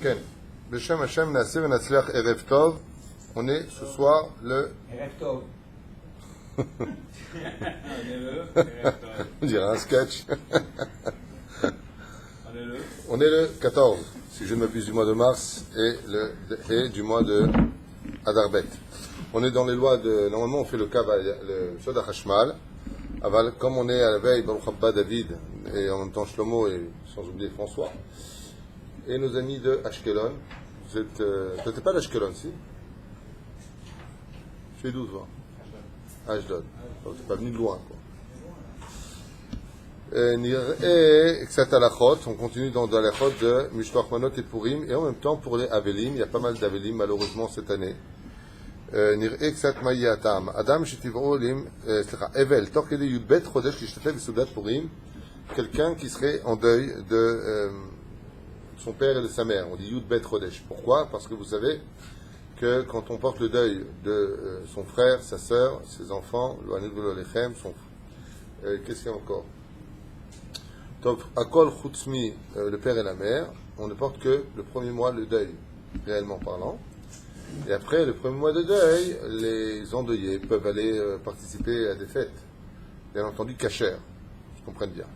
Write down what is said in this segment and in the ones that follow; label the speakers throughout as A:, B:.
A: Ken. Beshem Hashem Naaseh Venatzliach Erev Tov. On est ce soir le.
B: Erev Tov.
A: On dirait un sketch.
B: On
A: est le 14, si je ne m'abuse, du mois de mars et du mois de Adarbet. On est dans les lois de. Normalement, on fait le Sod HaChashmal. Aval, comme on est à la veille, Baruch Haba David, et en même temps Shlomo, et sans oublier François, et nos amis de Ashkelon. Vous êtes. Toi, t'es pas d'Ashkelon, si? Tu es d'où, toi? Ashdod. Donc, t'es pas venu de loin, quoi. On continue dans l'alachot de Mishloach Manot et Purim, et en même temps pour les Avelim, il y a pas mal d'Avelim malheureusement cette année. Adam Evel, Torkede Yudbet, Chodesh Lishtefel Soudat Purim, quelqu'un qui serait en deuil de son père et de sa mère. On dit Yudbet Chodesh. Pourquoi? Parce que vous savez que quand on porte le deuil de son frère, sa sœur, ses enfants, qu'est-ce qu'il y a encore? Donc, Akol Chutzmi, le père et la mère, on ne porte que le premier mois le deuil, réellement parlant. Et après le premier mois de deuil, les endeuillés peuvent aller participer à des fêtes. Bien entendu, cachère, je comprends bien.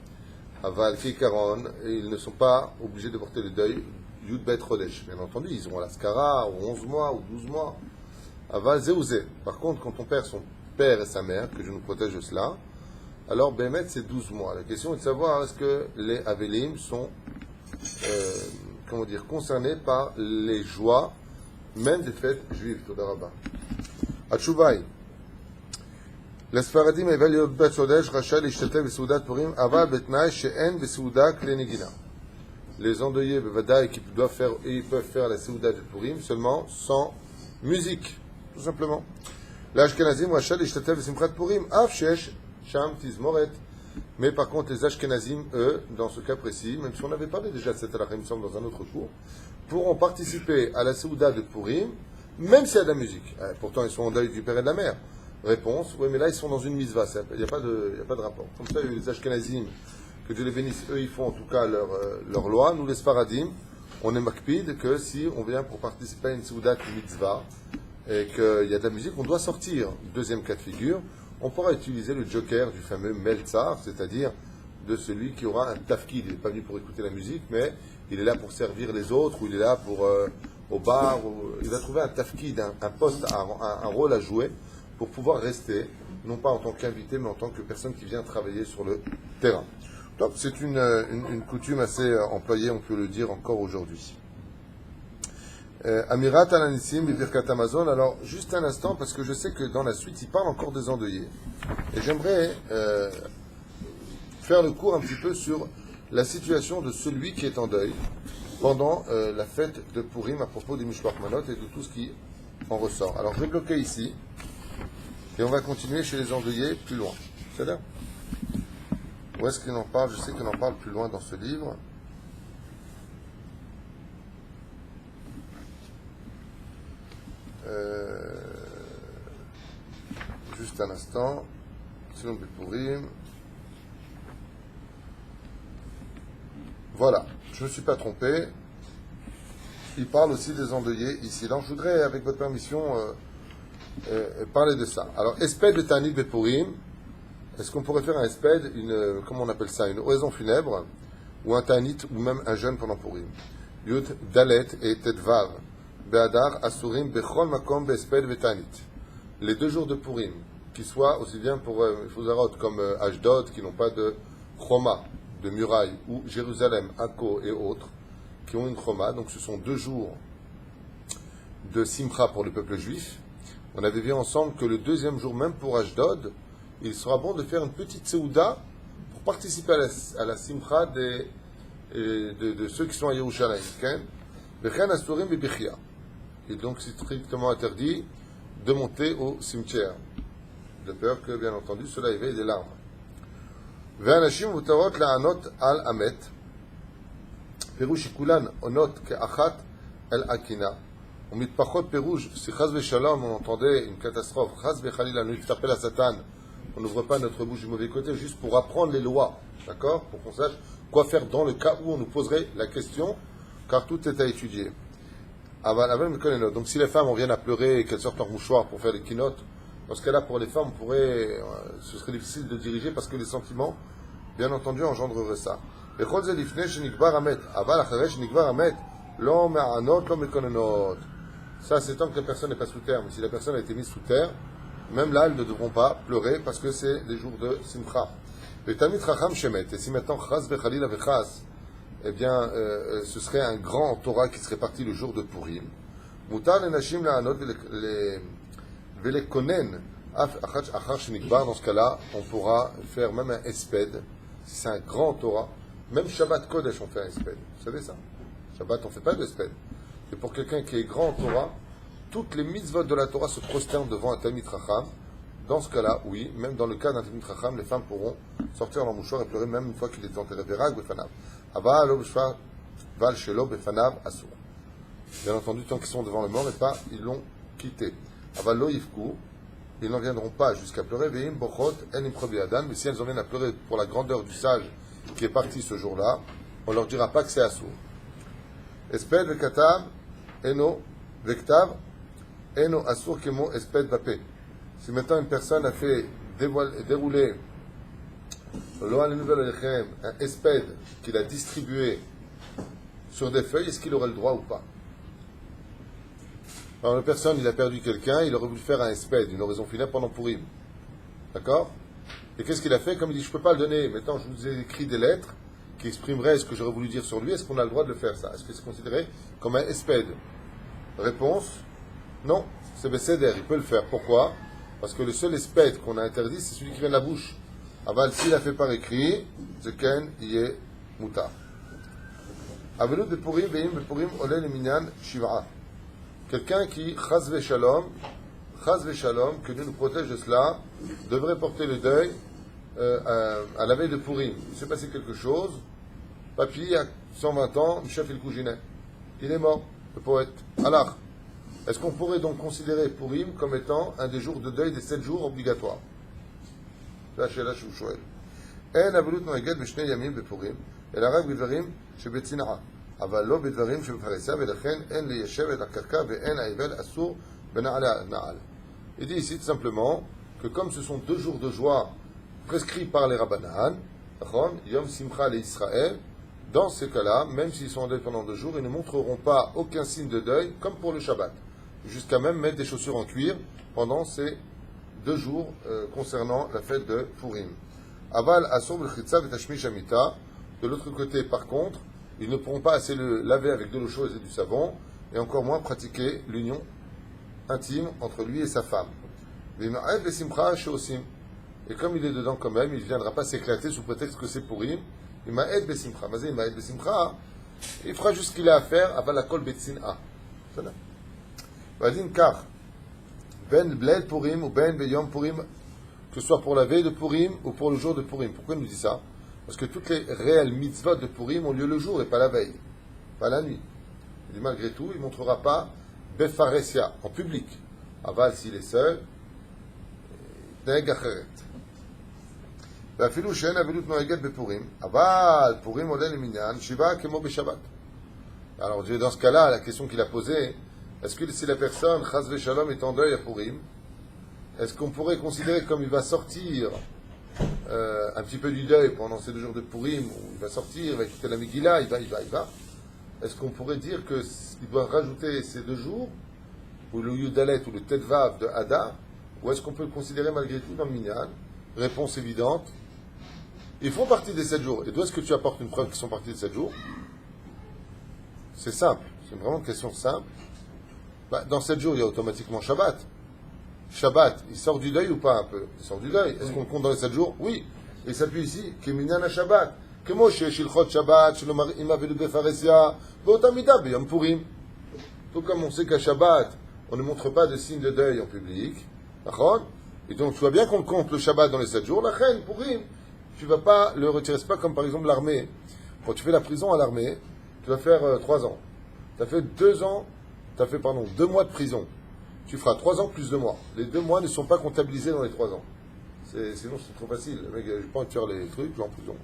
A: Aval, Kikaron, ils ne sont pas obligés de porter le deuil Yudbet Chodesh. Bien entendu, ils ont l'Askara, ou 11 mois, ou 12 mois. Aval, Zéouzé. Par contre, quand on perd son père et sa mère, que je nous protège de cela, alors Bémet, c'est 12 mois. La question est de savoir est-ce que les Avelim sont concernés par les joies même des fêtes juives. Toda Rabba. Atshuvai. L'Esfaradim Evel Yudbet Chodesh Rachel Ishtatev Besoudat Purim Ava Betnaï She'en Besouda Klenegina. Les endeuillés Bevadaï qui peuvent faire la Souda de Purim seulement sans musique, tout simplement. L'Ashkenazim Rachel Ishtatev Besimchat Purim Av Shesh Sham Tizmoret. Mais par contre, les Ashkenazim, eux, dans ce cas précis, même si on avait parlé déjà de cette halakha, il me semble, dans un autre cours, pourront participer à la Souda de Purim, même s'il y a de la musique. Pourtant, ils sont en deuil du père et de la mère. Réponse, oui, mais là, ils sont dans une mitzvah. Il n'y a pas de rapport. Comme ça, les Ashkenazim, que Dieu les bénisse, eux, ils font en tout cas leur loi. Nous, les Sfaradim, on est makpid que si on vient pour participer à une Souda mitzvah, et qu'il y a de la musique, on doit sortir. Deuxième cas de figure, on pourra utiliser le joker du fameux Meltzar, c'est-à-dire de celui qui aura un tafkid. Il n'est pas venu pour écouter la musique, mais il est là pour servir les autres, ou il est là pour au bar. Il va trouver un tafkid, un poste, un rôle à jouer pour pouvoir rester, non pas en tant qu'invité, mais en tant que personne qui vient travailler sur le terrain. Donc c'est une coutume assez employée, on peut le dire encore aujourd'hui. Amirat al-Anissim, Birkat Amazon. Alors, juste un instant, parce que je sais que dans la suite, il parle encore des endeuillés. Et j'aimerais faire le cours un petit peu sur la situation de celui qui est en deuil pendant la fête de Purim à propos des Mishloach Manot et de tout ce qui en ressort. Alors, je vais bloquer ici et on va continuer chez les endeuillés plus loin. C'est là? Où est-ce qu'il en parle? Je sais qu'il en parle plus loin dans ce livre. Juste un instant. Sinon, Purim. Voilà, je ne me suis pas trompé. Il parle aussi des endeuillés ici. Donc, je voudrais, avec votre permission, parler de ça. Alors, Esped de Tanit Bepurim. Est-ce qu'on pourrait faire un Esped, comment on appelle ça, une oraison funèbre, ou un Tanit, ou même un jeûne pendant Purim? Yud, Dalet et Tedvav. Be'adar, Asurim, Bechol Makom, Be'esped, Be'tanit. Les 2 jours de Purim, qui soient aussi bien pour Fuzarot comme Ashdod, qui n'ont pas de Choma, de muraille, ou Jérusalem, Akko et autres, qui ont une Choma. Donc ce sont 2 jours de Simcha pour le peuple juif. On avait vu ensemble que le 2e jour, même pour Ashdod, il sera bon de faire une petite Seouda pour participer à la Simcha de ceux qui sont à Yerushalayim. Bechen Asurim Bebichia. Et donc c'est strictement interdit de monter au cimetière, de peur que, bien entendu, cela éveille des larmes. Ve'anashim mutarot la'anot al amet, perush kulan onot ke'achat el akina. On mit pachot perush, si chaz v'shalom, on entendait une catastrophe, chaz v'chalila, nous t'appelle à Satan, on n'ouvre pas notre bouche du mauvais côté, juste pour apprendre les lois, d'accord, pour qu'on sache quoi faire dans le cas où on nous poserait la question car tout est à étudier. Donc si les femmes en viennent à pleurer et qu'elles sortent leur mouchoir pour faire des keynotes, dans ce cas-là, pour les femmes, ce serait difficile de diriger parce que les sentiments, bien entendu, engendreraient ça. Ça, c'est tant que la personne n'est pas sous terre. Mais si la personne a été mise sous terre, même là, elles ne devront pas pleurer parce que c'est des jours de simcha. Et si maintenant, eh bien, ce serait un grand Torah qui serait parti le jour de Purim. Dans ce cas-là, on pourra faire même un esped. Si c'est un grand Torah, même Shabbat Kodesh, on fait un esped. Vous savez ça? Shabbat, on ne fait pas de esped. Et pour quelqu'un qui est grand Torah, toutes les mitzvot de la Torah se prosternent devant un Talmid Chacham. Dans ce cas-là, oui, même dans le cas d'un Talmid Chacham, les femmes pourront sortir leur mouchoir et pleurer même une fois qu'il est enterré. Bien entendu, tant qu'ils sont devant le mort, ils l'ont quitté. Ils n'en viendront pas jusqu'à pleurer. Mais si elles en viennent à pleurer pour la grandeur du sage qui est parti ce jour-là, on ne leur dira pas que c'est Assour. Esped vekatam eno vektav eno Assour kemo esped vapé. Si maintenant une personne a fait dérouler un esped qu'il a distribué sur des feuilles, est-ce qu'il aurait le droit ou pas? Alors, la personne, il a perdu quelqu'un, il aurait voulu faire un esped, une oraison funèbre pendant Purim. D'accord? Et qu'est-ce qu'il a fait? Comme il dit, je ne peux pas le donner, maintenant je vous ai écrit des lettres qui exprimeraient ce que j'aurais voulu dire sur lui, est-ce qu'on a le droit de le faire ça? Est-ce que c'est considéré comme un esped? Réponse, non, c'est Besséder, il peut le faire. Pourquoi? Parce que le seul esped qu'on a interdit, c'est celui qui vient de la bouche. Aval, s'il a fait par écrit, Zeken, y est Mouta. Avelut de Purim, Veim, de Purim, Olé, le Minyan, Shiva. Quelqu'un qui, Chaz Shalom, que Dieu nous protège de cela, devrait porter le deuil à la veille de Purim. Il s'est passé quelque chose, papy a 120 ans, Michel Filkoujinet. Il est mort, le poète. Alors, est-ce qu'on pourrait donc considérer Purim comme étant un des jours de deuil des 7 jours obligatoires? En avelut noeged b'shnei yamim bepurim, el harag b'dvarim shebetzina'a. אבל לא בדברים שבפרהסיה, ולכן אין ליישב את הקרקע ואין האבל אסור בנעל הנעל. Il dit ici tout simplement que comme ce sont 2 jours de joie prescrits par les Rabbanan, Yom Simcha les Israël, dans ces cas-là, même s'ils sont en deuil pendant 2 jours, ils ne montreront pas aucun signe de deuil, comme pour le Shabbat, jusqu'à même mettre des chaussures en cuir pendant ces 2 jours concernant la fête de Purim. Aval asur b'chitza v'tashmish amita. De l'autre côté, par contre, ils ne pourront pas assez le laver avec de l'eau chaude et du savon, et encore moins pratiquer l'union intime entre lui et sa femme. Et comme il est dedans quand même, il ne viendra pas s'éclater sous prétexte que c'est Purim. Il fera juste ce qu'il a à faire avant la kol betzina. Ben bled Purim ou ben beyom Purim, que ce soit pour la veille de Purim ou pour le jour de Purim. Pourquoi il nous dit ça? Parce que toutes les réelles mitzvot de Purim ont lieu le jour et pas la veille, pas la nuit. Il dit malgré tout, il ne montrera pas Befaresia en public. Aval s'il est seul, Neg Acheret. ואפילו שאין אבלות נוהגת בפורים, אבל פורים עולה למניין, שיבה כמו בשבת. Alors dans ce cas-là, la question qu'il a posée, est-ce que si la personne, Chaz Veshalom, est en deuil à Purim, est-ce qu'on pourrait considérer comme il va sortir un petit peu du deuil pendant ces 2 jours de Purim, où il va sortir, il va quitter la Megillah, il va. Est-ce qu'on pourrait dire qu'il doit rajouter ces 2 jours, ou le Yudalet ou le Tetvav de Hadar, ou est-ce qu'on peut le considérer malgré tout dans le Minyan? Réponse évidente. Ils font partie des 7 jours. Et d'où est-ce que tu apportes une preuve qu'ils sont partis des 7 jours? C'est simple. C'est vraiment une question simple. Dans 7 jours, il y a automatiquement Shabbat. Shabbat, il sort du deuil ou pas un peu? Il sort du deuil. Est-ce qu'on compte dans les 7 jours? Oui. Et il s'appuie ici, Keminyan à Shabbat. Que moi, chez Shilchot Shabbat, chez le Ima Velu Befaresia, Beotamida, Beyom Purim. Tout comme on sait qu'à Shabbat, on ne montre pas de signe de deuil en public. D'accord? Et donc, tu vois bien qu'on compte le Shabbat dans les 7 jours. La reine, Purim, tu ne vas pas le retirer. C'est pas comme par exemple l'armée. Quand tu fais la prison à l'armée, tu vas faire 3 ans. Tu as fait 2 ans, tu as fait, 2 mois de prison. Tu feras 3 ans plus 2 mois. Les 2 mois ne sont pas comptabilisés dans les 3 ans. Sinon, c'est trop facile. Le mec, je pas faire les trucs, je vais en prison.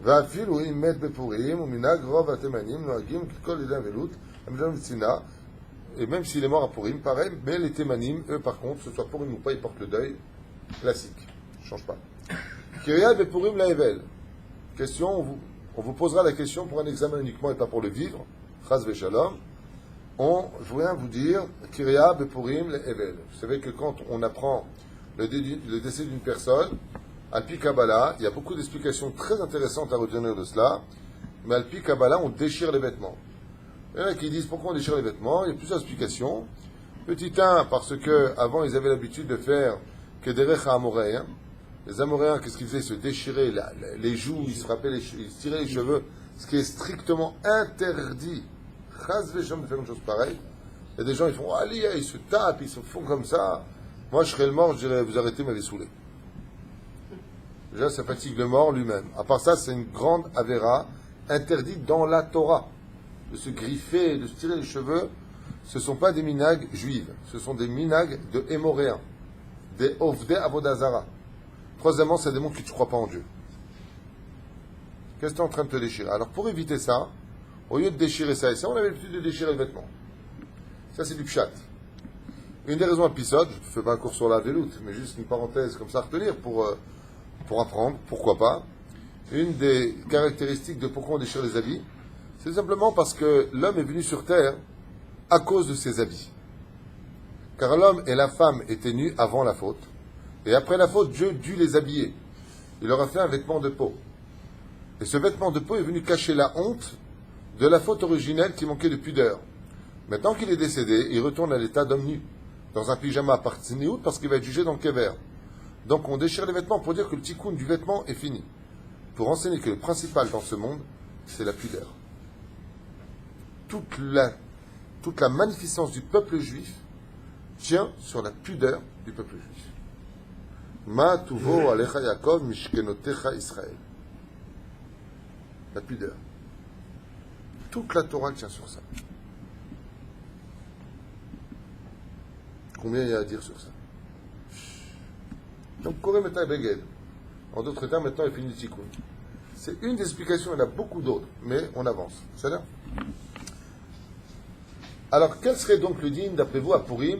A: ואפילו אם מת בפורים, ומנהג רוב התימנים נוהגים כל לידי אבלות, הם לא מצנע, et même s'il est mort à Purim, pareil, mais les Témanim, eux par contre, que ce soit Purim ou pas, ils portent le deuil classique. Ne change pas. Kiria Bepurim la Evel. Question, on vous posera la question pour un examen uniquement et pas pour le vivre. Chaz Veshalom. Je voudrais vous dire, Kiria Bepurim la Evel. Vous savez que quand on apprend le décès d'une personne, Alpi Kabbalah, il y a beaucoup d'explications très intéressantes à retenir de cela, mais Alpi Kabbalah, on déchire les vêtements. Il y en a qui disent pourquoi on déchire les vêtements. Il y a plusieurs explications. Petit 1, parce que avant ils avaient l'habitude de faire que des recha amoréens. Les Amoréens, qu'est-ce qu'ils faisaient? Ils se déchiraient les joues, ils se frappaient, ils se tiraient les cheveux, ce qui est strictement interdit. Chaz v'sham de faire une chose pareille. Il y a des gens, ils font Aliyah, ils se tapent, ils se font comme ça. Moi, je serais le mort, je dirais vous arrêtez, m'avez saoulé. Déjà, ça fatigue le mort lui-même. À part ça, c'est une grande avéra interdite dans la Torah. De se griffer, de se tirer les cheveux, ce ne sont pas des minags juifs, ce sont des minags de hémoréens, des ovdé avodazara. Troisièmement, c'est des mondes qui ne croient pas en Dieu. Qu'est-ce que tu es en train de te déchirer? Alors, pour éviter ça, au lieu de déchirer ça et ça, on avait l'habitude de déchirer le vêtement. Ça, c'est du pshat. Une des raisons épisodes, je ne fais pas un cours sur la veloute, mais juste une parenthèse comme ça à retenir pour apprendre, pourquoi pas. Une des caractéristiques de pourquoi on déchire les habits, c'est simplement parce que l'homme est venu sur terre à cause de ses habits. Car l'homme et la femme étaient nus avant la faute. Et après la faute, Dieu dut les habiller. Il leur a fait un vêtement de peau. Et ce vêtement de peau est venu cacher la honte de la faute originelle qui manquait de pudeur. Maintenant qu'il est décédé, il retourne à l'état d'homme nu, dans un pyjama par tsniout parce qu'il va être jugé dans le kever. Donc on déchire les vêtements pour dire que le tikkun du vêtement est fini. Pour enseigner que le principal dans ce monde, c'est la pudeur. Toute la magnificence du peuple juif tient sur la pudeur du peuple juif. Ma tuvo alecha Yaakov mishkenotecha Israël. La pudeur. Toute la Torah tient sur ça. Combien il y a à dire sur ça? Donc, Koré Meta Beged. En d'autres termes, maintenant, il finit le tikkun. C'est une des explications, il y en a beaucoup d'autres, mais on avance. C'est là. Alors, quel serait donc le digne, d'après vous, à Purim,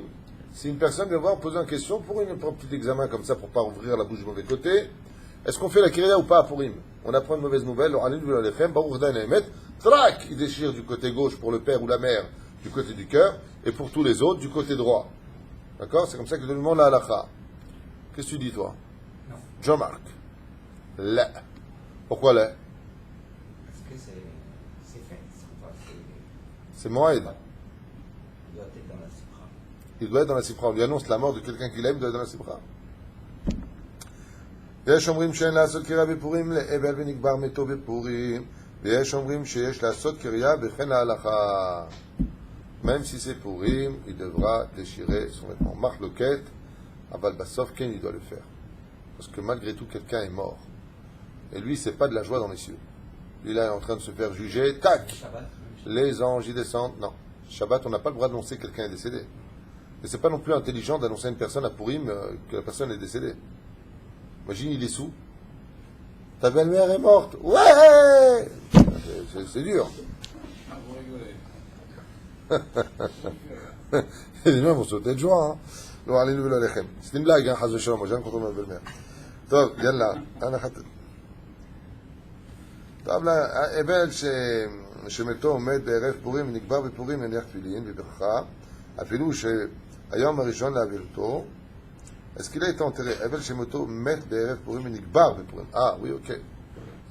A: si une personne vient voir poser une question pour un petit examen comme ça, pour ne pas ouvrir la bouche du mauvais côté, est-ce qu'on fait la Kriya ou pas à Purim? On apprend une mauvaise nouvelle, il déchire du côté gauche pour le père ou la mère, du côté du cœur, et pour tous les autres, du côté droit. D'accord? C'est comme ça que tout le monde a halakha. Qu'est-ce que tu dis, toi?
B: Non.
A: Jean-Marc. Là. Pourquoi là?
B: Parce que c'est fait.
A: C'est Moïd.
B: Il doit être dans la Sipra.
A: Il doit être dans la Sipra. On lui annonce la mort de quelqu'un qu'il aime, il doit être dans la Sipra. ויש אומרים שאין לעשות קריאה בפורים לאבל ונקבר מתו בפורים, ויש אומרים שיש לעשות קריאה וכן ההלכה. Même si c'est Purim, il devra déchirer son vêtement. Marloquette, Aval Bassof, Ken, il doit le faire. Parce que malgré tout, quelqu'un est mort. Et lui, c'est pas de la joie dans les cieux. Lui, là, il est en train de se faire juger. Tac!
B: Shabbat,
A: Les anges y descendent. Non. Shabbat, on n'a pas le droit d'annoncer que quelqu'un est décédé. Mais c'est pas non plus intelligent d'annoncer à une personne à Purim que la personne est décédée. Imagine, il est sous. Ta belle-mère est morte. Ouais! C'est dur.
C: Ah, vous rigolez.
A: Les gens vont sauter de joie. C'est une blague, hein, Chaz v'Shalom. Moi, j'aime quand on m'a belle-mère. טוב, יאללה. טוב, אבל שמתו עומד בערב פורים ונקבר בפורים יניח תפילין וברכה, אפילו שהיום הראשון להעבילתו, est-ce qu'il a été enterré? אבל שמתו מת בערב פורים ונקבר בפורים. Ah, oui, ok.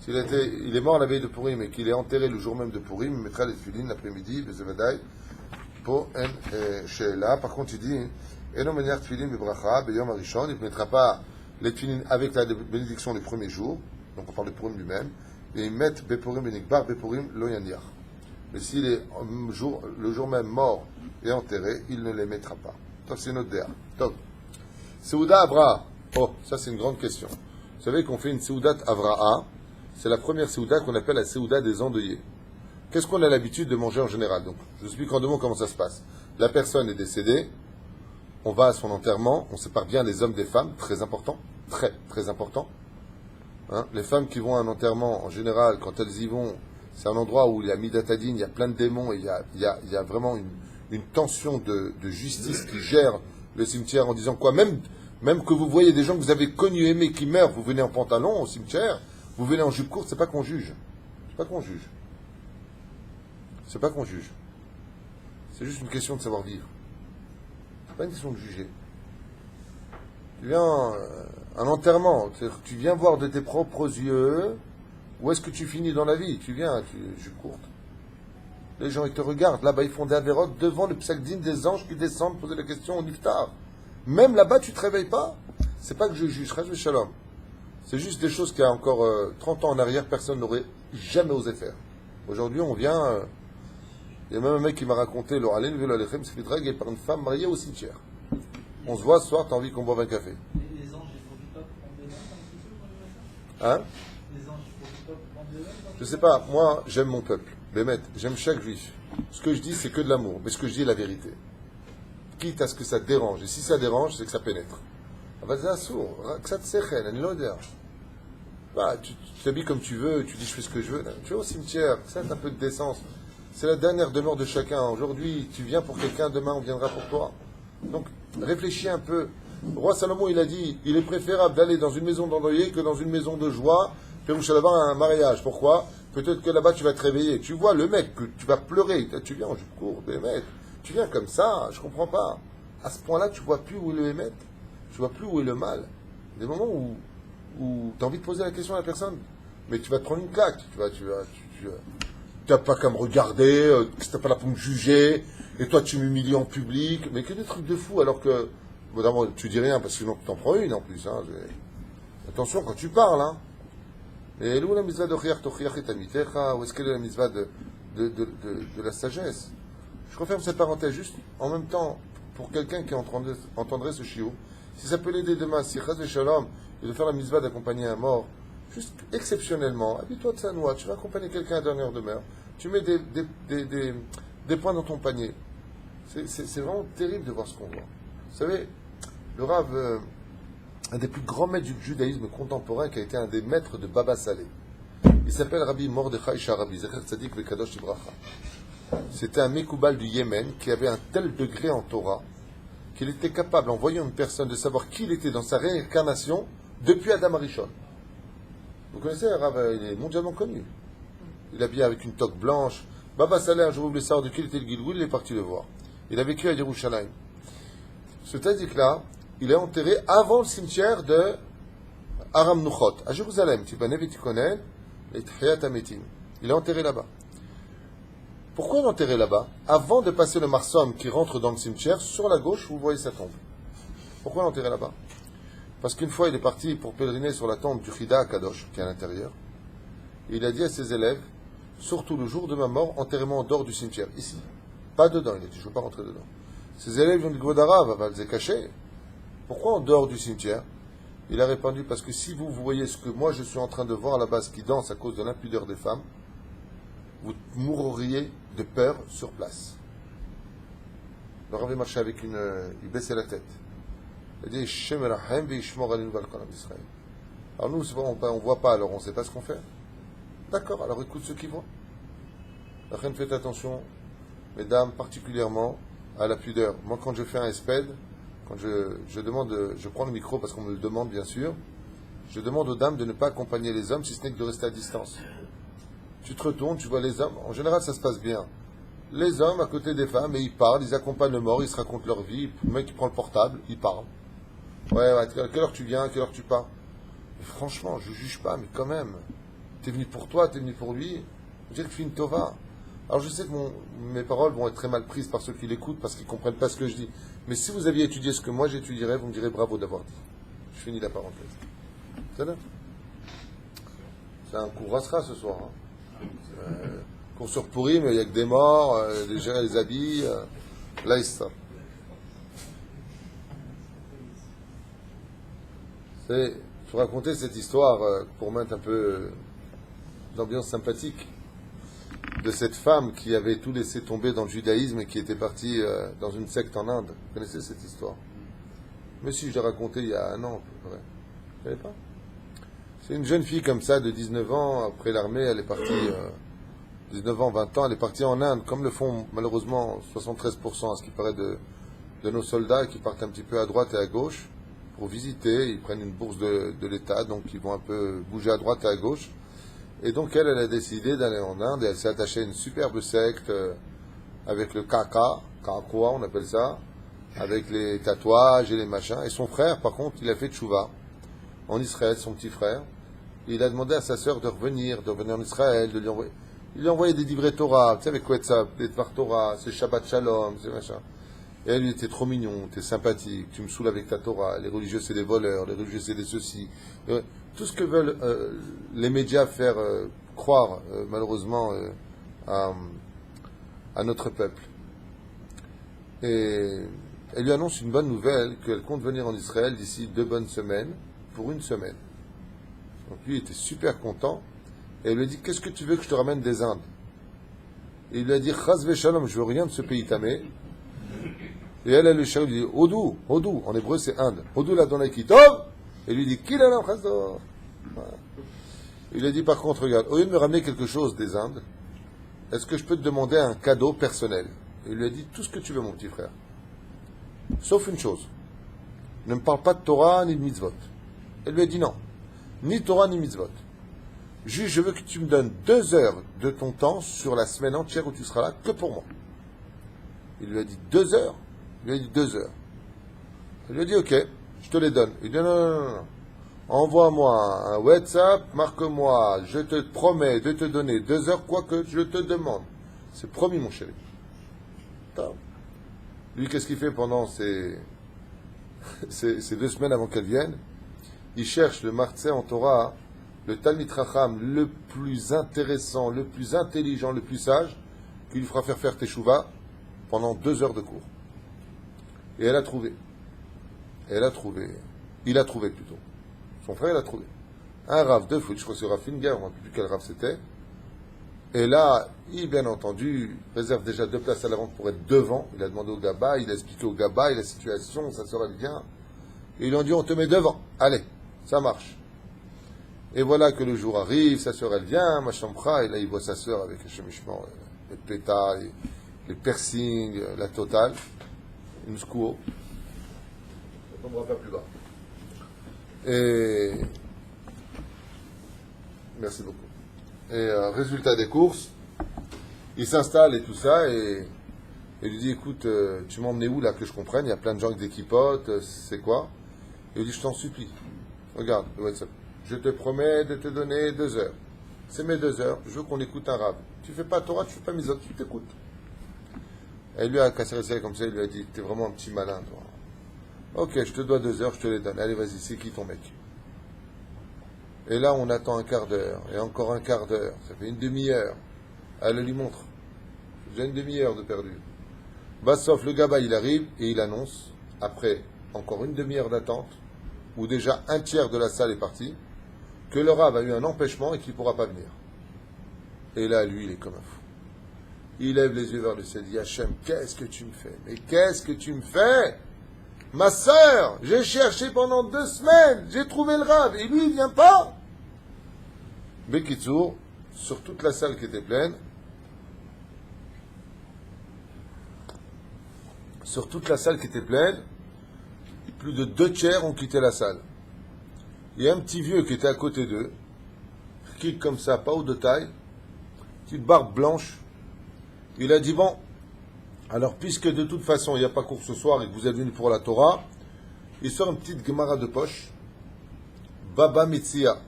A: Il est mort la veille de Purim et qu'il est enterré le jour même de Purim, il mettra les tefilines l'après-midi, וזה ודאי. פה אין שאלה. Par contre, il dit, אינו מניח תפילין בברכה ביום הראשון, il ne mettra pas les tefilines avec la bénédiction les premiers jours, donc on parle de Purim lui-même, et ils mettent Bepurim et Nikbar, Bepurim lo yaniach. Mais s'il est le jour même mort et enterré, il ne les mettra pas. Donc c'est notre déa. Donc, Seuda Avra. Oh, ça c'est une grande question. Vous savez qu'on fait une Seudat Avra'a, c'est la première Seuda qu'on appelle la Seuda des endeuillés. Qu'est-ce qu'on a l'habitude de manger en général? Donc, je vous explique en deux mots comment ça se passe. La personne est décédée, on va à son enterrement, on sépare bien les hommes des femmes, très important, très, très important. Hein, les femmes qui vont à un enterrement, en général, quand elles y vont, c'est un endroit où il y a Midatadine, il y a plein de démons, et il y a vraiment une tension de justice qui gère le cimetière en disant quoi. Même que vous voyez des gens que vous avez connus, aimés, qui meurent, vous venez en pantalon au cimetière, vous venez en jupe courte, c'est pas qu'on juge. C'est pas qu'on juge. C'est pas qu'on juge. C'est juste une question de savoir vivre. C'est pas une question de juger. Tu viens un enterrement, tu viens voir de tes propres yeux où est-ce que tu finis dans la vie. Tu viens, jupe courte. Les gens, ils te regardent. Là-bas, ils font des avérotes devant le psagdine des anges qui descendent poser la question au niftar. Même là-bas, tu te réveilles pas. C'est pas que je juge, Chaj Shalom. C'est juste des choses qu'il y a encore 30 ans en arrière, personne n'aurait jamais osé faire. Aujourd'hui, on vient... il y a même un mec qui m'a raconté, l'Oralin Velo Alechem s'est fait draguer par une femme mariée au cimetière. On se voit ce soir, t'as envie qu'on boive un café.
D: Les anges, ils profitent pas pour prendre des notes
A: Hein?
D: Les anges, ils profitent pas pour prendre des notes.
A: Je sais pas, moi, j'aime mon peuple. Bémet, j'aime chaque juif. Ce que je dis, c'est que de l'amour. Mais ce que je dis est la vérité. Quitte à ce que ça dérange. Et si ça dérange, c'est que ça pénètre. Tu t'habilles comme tu veux, tu dis je fais ce que je veux. Tu vas au cimetière, ça a un peu de décence. C'est la dernière demeure de chacun. Aujourd'hui, tu viens pour quelqu'un, demain on viendra pour toi. Donc, réfléchis un peu. Le roi Salomon, il a dit, il est préférable d'aller dans une maison d'endeuillé que dans une maison de joie, d'avoir un mariage. Pourquoi? Peut-être que là-bas tu vas te réveiller. Tu vois le mec, que tu vas pleurer. Tu viens en jupe courte, Bémet. Tu viens comme ça, je comprends pas. À ce point-là, tu vois plus où est le Bémet. Tu vois plus où est le mal. Des moments où tu as envie de poser la question à la personne, mais tu vas te prendre une claque. Tu n'as pas qu'à me regarder, tu n'as pas là pour me juger, et toi tu m'humilies en public. Mais que des trucs de fou, alors que. Bon, d'abord, tu dis rien, parce que sinon tu t'en prends une en plus. Hein, attention quand tu parles. Hein. Et où la mitzvah de Chiach Tochiach et Tamitecha, où est-ce qu'elle est la mitzvah de la sagesse? Je referme cette parenthèse juste en même temps pour quelqu'un qui entendrait ce chiot. Si ça peut l'aider demain, si Chaz Shalom, et de faire la mitzvah d'accompagner un mort, juste exceptionnellement, habille-toi de sa noix, tu vas accompagner quelqu'un à dernière demeure, tu mets des points dans ton panier. C'est vraiment terrible de voir ce qu'on voit. Vous savez, le Rav, un des plus grands maîtres du judaïsme contemporain, qui a été un des maîtres de Baba Saleh, il s'appelle Rabbi Mordechai Sharabi, Zecher Tzadik Vekadosh Ibracha. C'était un Mekoubal du Yémen qui avait un tel degré en Torah qu'il était capable, en voyant une personne, de savoir qui il était dans sa réincarnation depuis Adam Arishon. Vous connaissez, Rav, il est mondialement connu. Il est habillé avec une toque blanche. Baba Saleh, un jour, vous voulez savoir de qui il était le Gilgoul, il est parti le voir. Il a vécu à Yerushalayim. Ce tzadik-là, il est enterré avant le cimetière de Aram Nuchot, à Jérusalem. Il est enterré là-bas. Pourquoi l'enterrer là-bas? Avant de passer le marsom qui rentre dans le cimetière, sur la gauche, vous voyez sa tombe. Pourquoi l'enterrer là-bas? Parce qu'une fois, il est parti pour pèleriner sur la tombe du Chida à Kadosh, qui est à l'intérieur. Et il a dit à ses élèves, surtout le jour de ma mort, enterrez-moi en dehors du cimetière, ici. Pas dedans, il a dit, je ne veux pas rentrer dedans. Ses élèves ont dit, Godara, va le cacher. Pourquoi en dehors du cimetière? Il a répondu, parce que si vous voyez ce que moi je suis en train de voir à la base qui danse à cause de l'impudeur des femmes, vous mourriez de peur sur place. Le Rav marchait avec il baissait la tête. Il a dit, Shem Erachem ve'ishmor alinu v'al kol Israël. Alors nous, on ne voit pas, alors on ne sait pas ce qu'on fait. D'accord, alors écoute ceux qui voient. La reine, faites attention, mesdames, particulièrement à la pudeur. Moi, quand je fais un espède, quand je demande, je prends le micro parce qu'on me le demande bien sûr, je demande aux dames de ne pas accompagner les hommes, si ce n'est que de rester à distance. Tu te retournes, tu vois les hommes, en général ça se passe bien. Les hommes à côté des femmes, et ils parlent, ils accompagnent le mort, ils se racontent leur vie, le mec qui prend le portable, il parle. Ouais, à quelle heure tu viens, à quelle heure tu pars? Et franchement, je ne juge pas, mais quand même, t'es venu pour toi, t'es venu pour lui, je veux dire que tu fais une tova. Alors je sais que mes paroles vont être très mal prises par ceux qui l'écoutent, parce qu'ils ne comprennent pas ce que je dis. Mais si vous aviez étudié ce que moi j'étudierais, vous me direz bravo d'avoir dit. Je finis la parenthèse. C'est là. C'est un cours Rasra ce soir. Hein. Cours sur Pourim, il n'y a que des morts, les gens les habillent. Là, il se Je vous raconter cette histoire pour mettre un peu d'ambiance sympathique de cette femme qui avait tout laissé tomber dans le judaïsme et qui était partie dans une secte en Inde. Vous connaissez cette histoire? Mais si, je l'ai racontée il y a un an, à peu près. Vous ne savez pas? C'est une jeune fille comme ça, de 19 ans, après l'armée, elle est partie, 19 ans, 20 ans, elle est partie en Inde, comme le font malheureusement 73% à ce qui paraît de nos soldats qui partent un petit peu à droite et à gauche pour visiter. Ils prennent une bourse de l'État, donc ils vont un peu bouger à droite et à gauche. Et donc elle a décidé d'aller en Inde et elle s'est attachée à une superbe secte avec le kaka, on appelle ça, avec les tatouages et les machins. Et son frère, par contre, il a fait tchouva en Israël, son petit frère. Il a demandé à sa sœur de revenir en Israël, de lui envoyer. Il lui a envoyé des livrets Torah, tu sais, avec quoi ça, des Dvar Torah, c'est Shabbat Shalom, c'est machin. Et elle lui était trop mignon, t'es sympathique, tu me saoules avec ta Torah, les religieux c'est des voleurs, les religieux c'est des ceci. Tout ce que veulent les médias faire croire, malheureusement, à notre peuple. Et elle lui annonce une bonne nouvelle, qu'elle compte venir en Israël d'ici 2 bonnes semaines, pour 1 semaine. Donc lui, il était super content. Et elle lui a dit, qu'est-ce que tu veux que je te ramène des Indes? Et il lui a dit, Chaz v'shalom, je veux rien de ce pays tamé. Et elle lui dit, Hodou, Hodou, en hébreu c'est Inde. Hodou la donné kitov. Et lui dit, Kilalam chazor. Il lui a dit, par contre, regarde, au lieu de me ramener quelque chose des Indes, est-ce que je peux te demander un cadeau personnel? Et il lui a dit, tout ce que tu veux, mon petit frère. Sauf une chose. Ne me parle pas de Torah ni de mitzvot. Elle lui a dit non. Ni Torah ni mitzvot. Juste, je veux que tu me donnes 2 heures de ton temps sur la semaine entière où tu seras là, que pour moi. Il lui a dit 2 heures. Il lui a dit 2 heures. Il lui a dit ok, je te les donne. Il lui a dit non. Envoie-moi un WhatsApp, marque-moi, je te promets de te donner 2 heures, quoi que je te demande. C'est promis, mon chéri. Attends. Lui, qu'est-ce qu'il fait pendant ces 2 semaines avant qu'elle vienne? Il cherche le martzeh en Torah, le Talmid Chacham le plus intéressant, le plus intelligent, le plus sage, qui lui fera faire Teshuvah pendant 2 heures de cours. Et elle a trouvé. Il a trouvé plutôt. Son frère, il a trouvé. Un Rav de foot, je crois que c'est Rav Finger, on ne sait plus quel Rav c'était. Et là, il, bien entendu, réserve déjà 2 places à la vente pour être devant. Il a demandé au Gaba, il a expliqué au Gaba la situation, sa sœur elle vient. Et ils lui ont dit, on te met devant. Allez, ça marche. Et voilà que le jour arrive, sa sœur elle vient, Machamcha, et là il voit sa sœur avec les chemichements, les pétales, les piercings, la totale. Une skouo. Ça ne tombera pas plus bas. Et merci beaucoup. Et résultat des courses, il s'installe et tout ça, et il lui dit, écoute, tu m'as emmené où là que je comprenne? Il y a plein de gens avec des kippotes, c'est quoi? Et il lui dit, je t'en supplie, regarde le WhatsApp, je te promets de te donner 2 heures. C'est mes 2 heures, je veux qu'on écoute un rab. Tu fais pas Torah, tu fais pas misot, tu t'écoutes. Et lui a cassé les comme ça, il lui a dit, t'es vraiment un petit malin, toi. Ok, je te dois 2 heures, je te les donne. Allez, vas-y, c'est qui ton mec? Et là, on attend un quart d'heure, et encore un quart d'heure. Ça fait une demi-heure. Elle lui montre. J'ai une demi-heure de perdu. Sauf le Gaba, il arrive, et il annonce, après encore une demi-heure d'attente, où déjà 1/3 de la salle est parti, que le Rav a eu un empêchement et qu'il ne pourra pas venir. Et là, lui, il est comme un fou. Il lève les yeux vers le ciel, il dit, Hachem, qu'est-ce que tu me fais? Mais qu'est-ce que tu me fais? Ma sœur, j'ai cherché pendant 2 semaines, j'ai trouvé le Rav, et lui, il vient pas. Bekitsour, sur toute la salle qui était pleine, plus de 2/3 ont quitté la salle. Il y a un petit vieux qui était à côté d'eux, qui comme ça, pas haut de taille, petite barbe blanche. Il a dit, bon, alors puisque de toute façon il n'y a pas cours ce soir et que vous êtes venus pour la Torah, il sort une petite Gemara de poche, Baba Mitzia.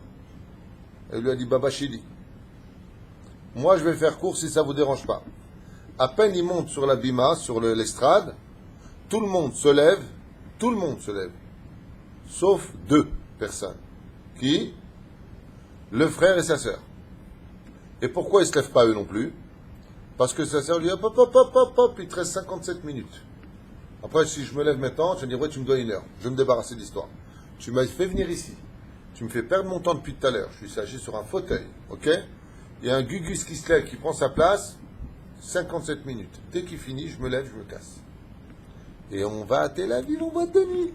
A: Elle lui a dit, Baba Shili, moi je vais faire cours si ça ne vous dérange pas. À peine il monte sur la bima, sur l'estrade, tout le monde se lève, sauf 2 personnes. Qui? Le frère et sa sœur. Et pourquoi ils ne se lèvent pas eux non plus? Parce que sa sœur lui dit, hop, il te reste 57 minutes. Après, si je me lève maintenant, je vais dire, ouais, tu me dois 1 heure. Je vais me débarrasser de l'histoire. Tu m'as fait venir ici. Tu me fais perdre mon temps depuis tout à l'heure. Je suis assis sur un fauteuil, ok? Il y a un Gugus qui se lève, qui prend sa place, 57 minutes. Dès qu'il finit, je me lève, je me casse. Et on va à Tel Aviv, on va de nuit.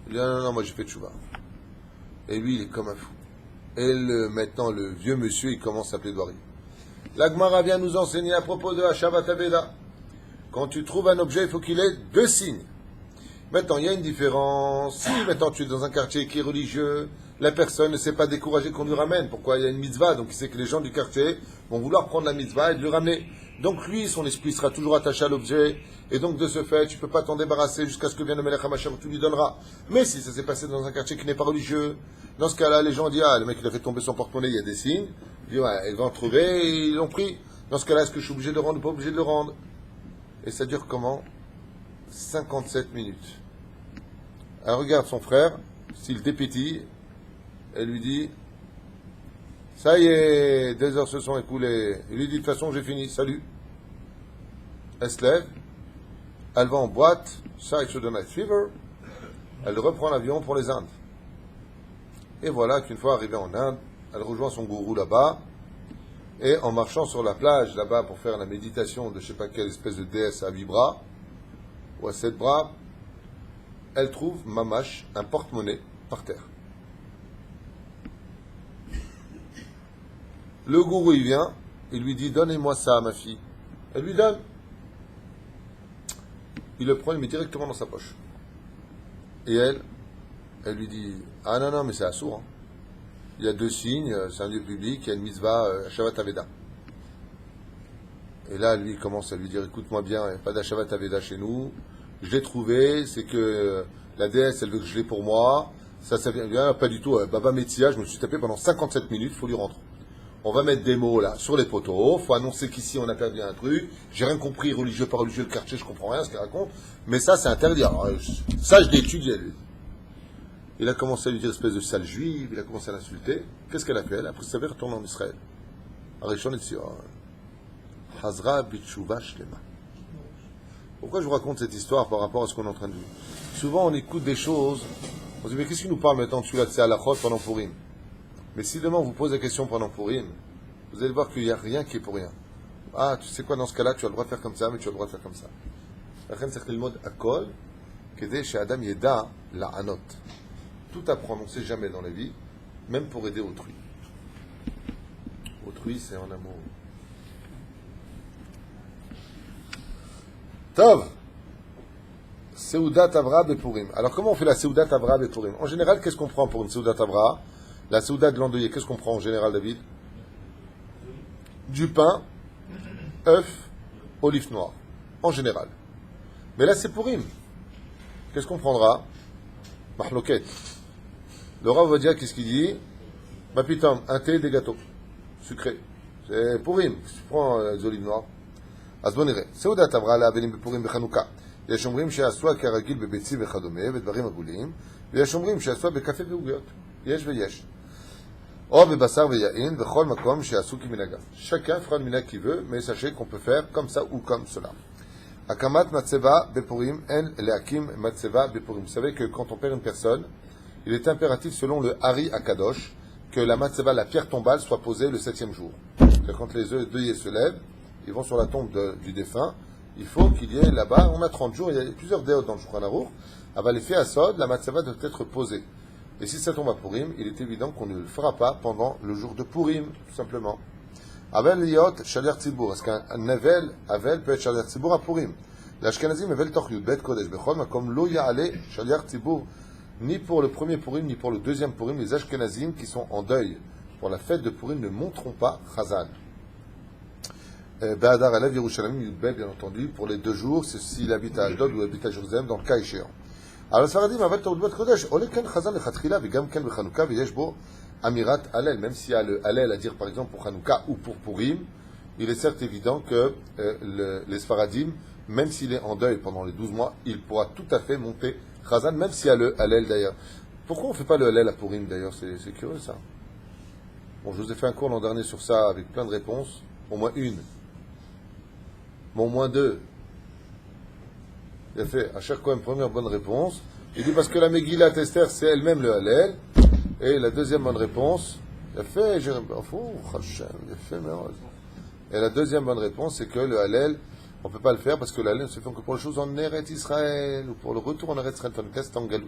A: Il dit, non, moi j'ai fait tchouva. Et lui, il est comme un fou. Et maintenant, le vieux monsieur, il commence à plaidoyer. La Gemara vient nous enseigner à propos de Hashavat Aveda. Quand tu trouves un objet, il faut qu'il ait 2 signes. Maintenant, il y a une différence. Si maintenant tu es dans un quartier qui est religieux, la personne ne s'est pas découragée qu'on lui ramène. Pourquoi? Il y a une mitzvah, donc il sait que les gens du quartier vont vouloir prendre la mitzvah et de lui ramener. Donc lui, son esprit sera toujours attaché à l'objet, et donc de ce fait, tu ne peux pas t'en débarrasser jusqu'à ce que vienne le Melech HaMashiach, tu lui donneras. Mais si ça s'est passé dans un quartier qui n'est pas religieux, dans ce cas-là, les gens disent, ah, le mec il a fait tomber son porte-monnaie, il y a des signes, il dit, ouais, ils vont en trouver, et ils l'ont pris. Dans ce cas-là, est-ce que je suis obligé de le rendre ou pas obligé de le rendre? Et ça dure comment? 57 minutes. Elle regarde son frère, s'il dépétille, elle lui dit, ça y est, 2 heures se sont écoulées. Il lui dit, de toute façon, j'ai fini, salut. Elle se lève, elle va en boîte, ça, it's a night fever, elle reprend l'avion pour les Indes. Et voilà qu'une fois arrivée en Inde, elle rejoint son gourou là-bas, et en marchant sur la plage là-bas pour faire la méditation de je sais pas quelle espèce de déesse à 8 bras, ou à 7 bras, elle trouve, mamash, un porte-monnaie par terre. Le gourou, il vient, il lui dit, donnez-moi ça, ma fille. Elle lui donne. Il le prend, il le met directement dans sa poche. Et elle lui dit, ah non, mais c'est assourd. Hein. Il y a 2 signes, c'est un lieu public, il y a une mitzvah, Hashavat Aveda. Et là, lui, il commence à lui dire, écoute-moi bien, il n'y a pas d'Hashavat Aveda chez nous. Je l'ai trouvé, c'est que la déesse, elle veut que je l'ai pour moi. Ça vient pas du tout. Baba Metzia, je me suis tapé pendant 57 minutes, il faut lui rendre. On va mettre des mots là sur les poteaux, il faut annoncer qu'ici on a perdu un truc. J'ai rien compris, religieux par religieux, le quartier, je comprends rien ce qu'il raconte. Mais ça, c'est interdit. Alors, ça, je l'ai étudié, lui. Il a commencé à lui dire espèce de sale juive, il a commencé à l'insulter. Qu'est-ce qu'elle a fait? Elle a pris sa vie, retourne en Israël. Arishon et Tzio. Hazra Bitshuva Shlema. Pourquoi je vous raconte cette histoire par rapport à ce qu'on est en train de vivre? Souvent, on écoute des choses, on se dit, mais qu'est-ce qu'il nous parle maintenant de celui-là de Halachot pendant Purim? Mais si demain on vous pose la question pendant Purim, vous allez voir qu'il n'y a rien qui est pour rien. Ah, tu sais quoi, dans ce cas-là, tu as le droit de faire comme ça, mais tu as le droit de faire comme ça. Tout apprendre, on ne sait jamais dans la vie, même pour aider autrui. Autrui, c'est en amour. Tov, Seudat Avra Bepurim. Alors comment on fait la Seudat Avra Bepurim? En général, qu'est-ce qu'on prend pour une Seudat Avra? La Seudat de l'endeuillé, qu'est-ce qu'on prend en général, David? Du pain, œuf, olive noire. En général. Mais là, c'est Purim. Qu'est-ce qu'on prendra? Mahloket. Le Rav va dire, qu'est-ce qu'il dit? Ma pitam, un thé, des gâteaux. Sucrés. C'est Purim. Tu prends des olives noires. אז בוא נראה. סעודת עברה לאבלים בפורים בחנוכה. יש אומרים שעשוה כרגיל בביצים וכדומה ודברים עגולים, ויש אומרים שעשוה בקפה ועוגיות. יש ויש. או בבשר ויין, בכל מקום שעשו כמנהגה. Chacun fera le minhag qu'il veut, mais sachez qu'on peut faire comme ça ou comme cela. Akamat matzeva bepurim en leakim matzeva bepurim. Vous savez que quand on perd une personne, il est impératif selon le Hari Akadosh que la matzeva, la pierre tombale, soit posée le 7e jour. C'est-à-dire quand les deuillés se lèvent, ils vont sur la tombe du défunt, il faut qu'il y ait là-bas, on a 30 jours, il y a plusieurs déots dans le Shulchan Aruch, avant les faits à Sod, la matzava doit être posée. Et si ça tombe à Purim, il est évident qu'on ne le fera pas pendant le jour de Purim, tout simplement. Avel liot shaliach tzibur, est-ce qu'un Avel peut être shaliach tzibur à Purim? L'Ashkenazim Avel toch yudbet kodesh bechol, comme lo ya'ale shaliach tzibur, ni pour le premier Purim, ni pour le deuxième Purim, les Ashkenazim qui sont en deuil pour la fête de Purim ne monteront pas Chazan. Be'adar Alev Yerushalayim Yudbet, bien entendu, pour les 2 jours, c'est s'il habite à Ashdod ou habite à Jérusalem, dans le cas échéant. Alors, Sfaradim, Aval Torudbet Kodesh, Oleken Chazan Lechatchila, Vigam Ken Bechanouka, Veyeshbo, Amirat Alel, même s'il y a le Alel à dire, par exemple, pour Hanouka ou pour Purim, il est certes évident que les Sfaradim, même s'il est en deuil pendant les 12 mois, il pourra tout à fait monter Chazan, même s'il y a le Alel d'ailleurs. Pourquoi on ne fait pas le Alel à Purim d'ailleurs? C'est curieux ça. Bon, je vous ai fait un cours l'an dernier sur ça avec plein de réponses, au moins une. Bon, au moins 2. Il a fait à chaque fois une première bonne réponse. Il dit parce que la Megillat Esther, c'est elle-même le Hallel. Et la deuxième bonne réponse, il a fait, et la deuxième bonne réponse, c'est que le Hallel, on ne peut pas le faire parce que le Hallel ne se fait que pour les choses en Eretz Israël ou pour le retour en Eretz Israël, c'est en Galout.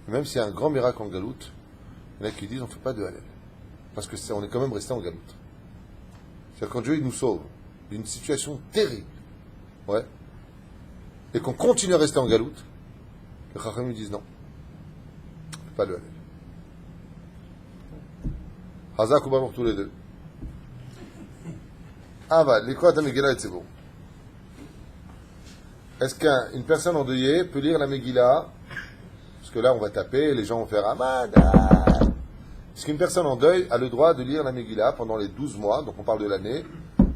A: Même s'il y a un grand miracle en Galout, Il y en a qui disent on ne fait pas de Hallel. Parce que on est quand même resté en galoute. C'est-à-dire quand Dieu il nous sauve d'une situation terrible, ouais, et qu'on continue à rester en galoute, les Chachamim disent non. On ne fait pas de Hallel. Hazak ou Baruch tous les deux. Ah bah, les quoi Megillah et c'est bon. Est-ce qu'une personne endeuillée peut lire la Megillah? Parce que là, on va taper, les gens vont faire Amad. Est-ce qu'une personne en deuil a le droit de lire la Megillah pendant les 12 mois, donc on parle de l'année?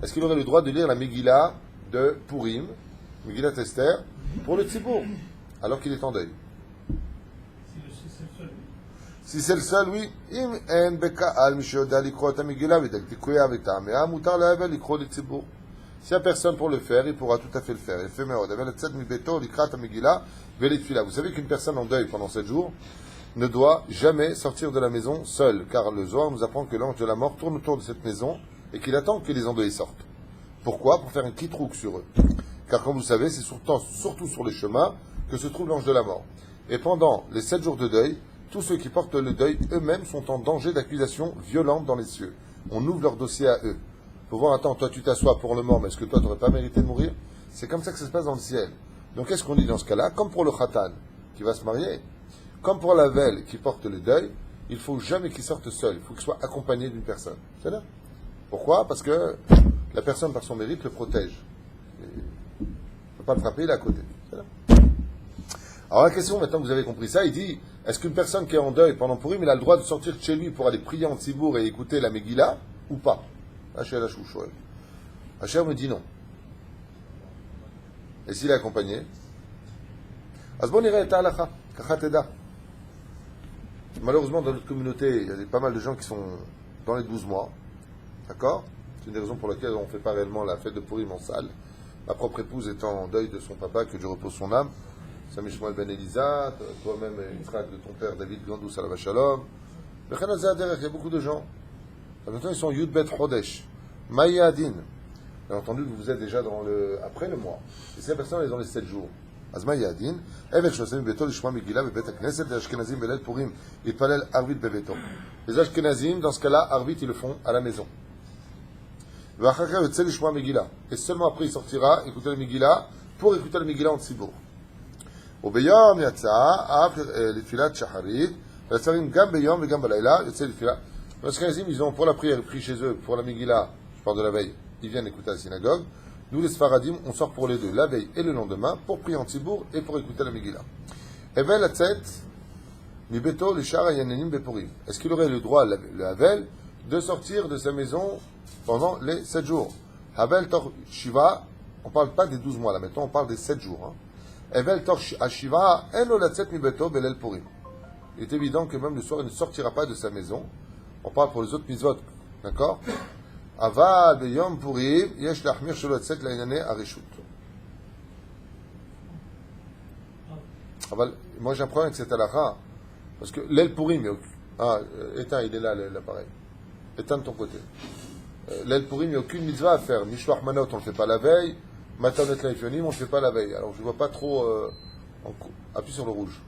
A: Est-ce qu'il aurait le droit de lire la Megillah de Purim, Megillah Esther, pour le Tzibour, alors qu'il est en deuil? Si c'est le seul, oui. S'il n'y a personne pour le faire, il pourra tout à fait le faire. Vous savez qu'une personne en deuil pendant 7 jours ne doit jamais sortir de la maison seule, car le Zohar nous apprend que l'ange de la mort tourne autour de cette maison et qu'il attend que les endeuillés sortent. Pourquoi? Pour faire un kitrouk sur eux. Car comme vous savez, c'est surtout sur les chemins que se trouve l'ange de la mort. Et pendant les 7 jours de deuil, tous ceux qui portent le deuil eux-mêmes sont en danger d'accusation violente dans les cieux. On ouvre leur dossier à eux. Il faut voir, attends, toi tu t'assois pour le mort, mais est-ce que toi tu n'aurais pas mérité de mourir? C'est comme ça que ça se passe dans le ciel. Donc qu'est-ce qu'on dit dans ce cas-là? Comme pour le khatan qui va se marier, comme pour la velle qui porte le deuil, il ne faut jamais qu'il sorte seul. Il faut qu'il soit accompagné d'une personne. C'est là. Pourquoi? Parce que la personne, par son mérite, le protège. Il ne peut pas le frapper, il est à côté. C'est là. Alors la question, maintenant que vous avez compris ça, il dit, est-ce qu'une personne qui est en deuil pendant Purim, il a le droit de sortir de chez lui pour aller prier en Tzibour et écouter la Megillah, ou pas? Hacher me dit non. Et s'il est accompagné? Malheureusement, dans notre communauté, il y a pas mal de gens qui sont dans les 12 mois. D'accord? C'est une des raisons pour lesquelles on ne fait pas réellement la fête de Purim en salle. Ma propre épouse étant en deuil de son papa, que Dieu repose son âme. Sami Shmuel Ben Elisa, toi-même, Yitzhak de ton père David Gandou Salava Shalom. Il y a beaucoup de gens. Maintenant, ils sont Yud Bet Chodesh. Maya Adin. Bien entendu, vous êtes déjà après le mois. Et ces personnes, elles ont les 7 jours. אז מה יעדין? עבד שעושה מביתו לשמוע מגילה בבית הכנסת, והאשכנזים בליל פורים להתפלל ערבית בביתו. Les Ashkenazim, dans ce cas-là, Arvit, ils le font à la maison. ואחר כך יוצא לשמוע מגילה. Et seulement après, il sortira écouter la Megillah pour écouter la Megillah en Tzibour. וביום יצא אף לתפילת שחרית, ולצרים גם ביום וגם בלילה יוצא לתפילה. Les Ashkenazim, ils ont pour la prière, ils prient chez eux, pour la Megillah, je parle de la veille, ils viennent écouter à la synagogue. Nous, les Sfaradim, on sort pour les deux, la veille et le lendemain, pour prier en Tzibour et pour écouter la Megillah. Evel Atzet, Mibeto, les Shara Yanenim Bepurim. Est-ce qu'il aurait le droit, le Havel, de sortir de sa maison pendant les 7 jours? Havel Tor Shiva, on ne parle pas des 12 mois là maintenant, on parle des 7 jours. Evel Tor Shiva, Eno Latzet Mibeto, Belel Purim. Il est évident que même le soir, il ne sortira pas de sa maison. On parle pour les autres mitzvot, d'accord? Aval beyom Purim, yesh lachmir shelo etzet la'inyanei arishut. Aval, moi j'ai un problème avec cette halakha, parce que l'aile Purim, éteins, il est là l'appareil. Éteins de ton côté. L'aile Purim, il n'y a aucune mitzvah à faire. Mishloach manot, on ne le fait pas la veille. Matanet laifionim, on ne le fait pas la veille. Alors je ne vois pas trop. Appuie sur le rouge.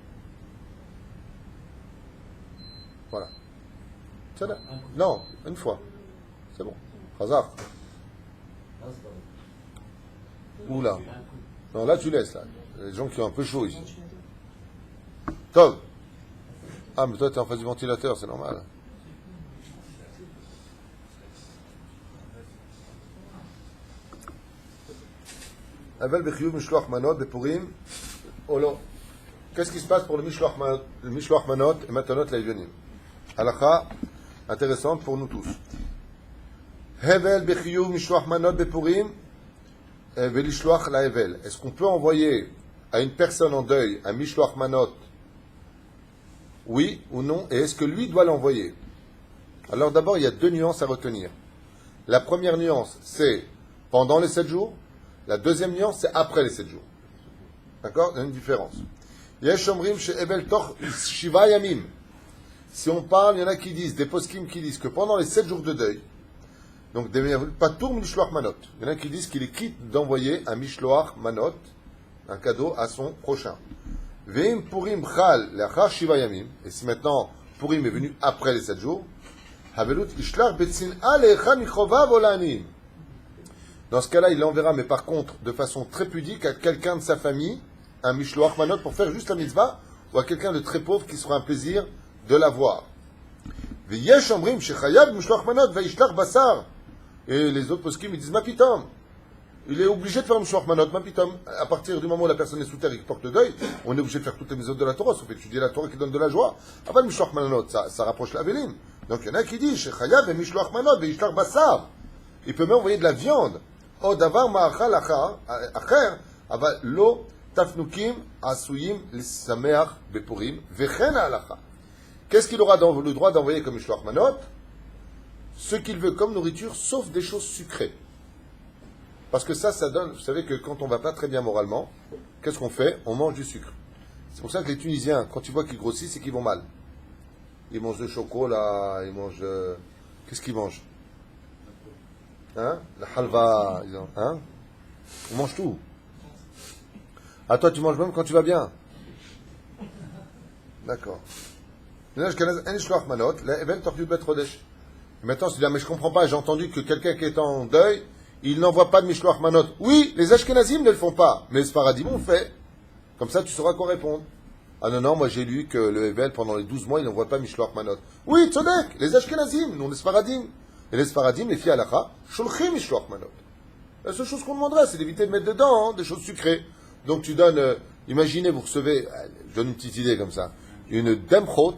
A: Voilà. C'est là. Non, une fois. C'est bon. Hazard. Oula. Non, là tu laisses, là. Les gens qui ont un peu chaud ici. Tov. Ah, mais toi tu es en face du ventilateur, c'est normal. Aval bechiyuv mishloach manot bepurim. Olo. Qu'est-ce qui se passe pour le mishloach manot et matanot laivyonim? Halakha intéressante pour nous tous. Hevel bechiyuv mishloach manot bepurim velishloach la hevel. Est-ce qu'on peut envoyer à une personne en deuil un mishloach manot? Oui ou non? Et est-ce que lui doit l'envoyer? Alors d'abord, il y a 2 nuances à retenir. La première nuance, c'est pendant les 7 jours. La deuxième nuance, c'est après les 7 jours. D'accord? Il y a une différence. Si on parle, il y en a qui disent, des poskim qui disent que pendant les 7 jours de deuil, donc pas tour mishloach manot, il y en a qui disent qu'il est quitte d'envoyer un mishloach manot, un cadeau à son prochain. Et si maintenant, Purim est venu après les 7 jours. Havelut ishlach betzin'a lecha michovav olanim. Dans ce cas-là, il l'enverra, mais par contre, de façon très pudique, à quelqu'un de sa famille, un mishloach manot, pour faire juste la mitzvah, ou à quelqu'un de très pauvre qui sera un plaisir de l'avoir. V'yesh omrim shechayav mishloach manot ve'ishlach basar. Et les autres poskim, ils disent, ma pitom. Il est obligé de faire un mishloach manot, ma pitom. À partir du moment où la personne est sous terre et qui porte le deuil, on est obligé de faire toutes les mitzvot de la Torah, sauf étudier la Torah qui donne de la joie. Avant le mishloach manot, ça rapproche la véline. Donc il y en a qui disent, shechayav mishloach manot ve'ishlach basar. Il peut même envoyer de la viande. או דבר מאכל אחר, אבל לא תפנוקים עשויים לשמח בפורים, וכן ההלכה. Qu'est-ce qu'il aura le droit d'envoyer comme mishloach manot? Ce qu'il veut comme nourriture, sauf des choses sucrées. Parce que ça donne, vous savez que quand on va pas très bien moralement, qu'est-ce qu'on fait? On mange du sucre. C'est pour ça que les Tunisiens, quand tu vois qu'ils grossissent, c'est qu'ils vont mal. Ils mangent le chocolat, ils mangent... Qu'est-ce qu'ils mangent? Hein? La halva, hein? On mange tout. Ah, toi, tu manges même quand tu vas bien. D'accord. Maintenant, tu dis, ah, mais je comprends pas, j'ai entendu que quelqu'un qui est en deuil, il n'envoie pas de mishloach manot. Oui, les Ashkenazim ne le font pas, mais les Sfaradim on le fait. Comme ça, tu sauras quoi répondre. Ah non, moi j'ai lu que le Hevel, pendant les 12 mois, il n'envoie pas mishloach manot. Oui, tzodek, les Ashkenazim, non les Sfaradim. Et les Sfaradim, les filles halakha, shulchim mishloach manot. La seule chose qu'on demanderait, c'est d'éviter de mettre dedans des choses sucrées. Donc tu donnes, imaginez, vous recevez, je donne une petite idée comme ça, une demchot,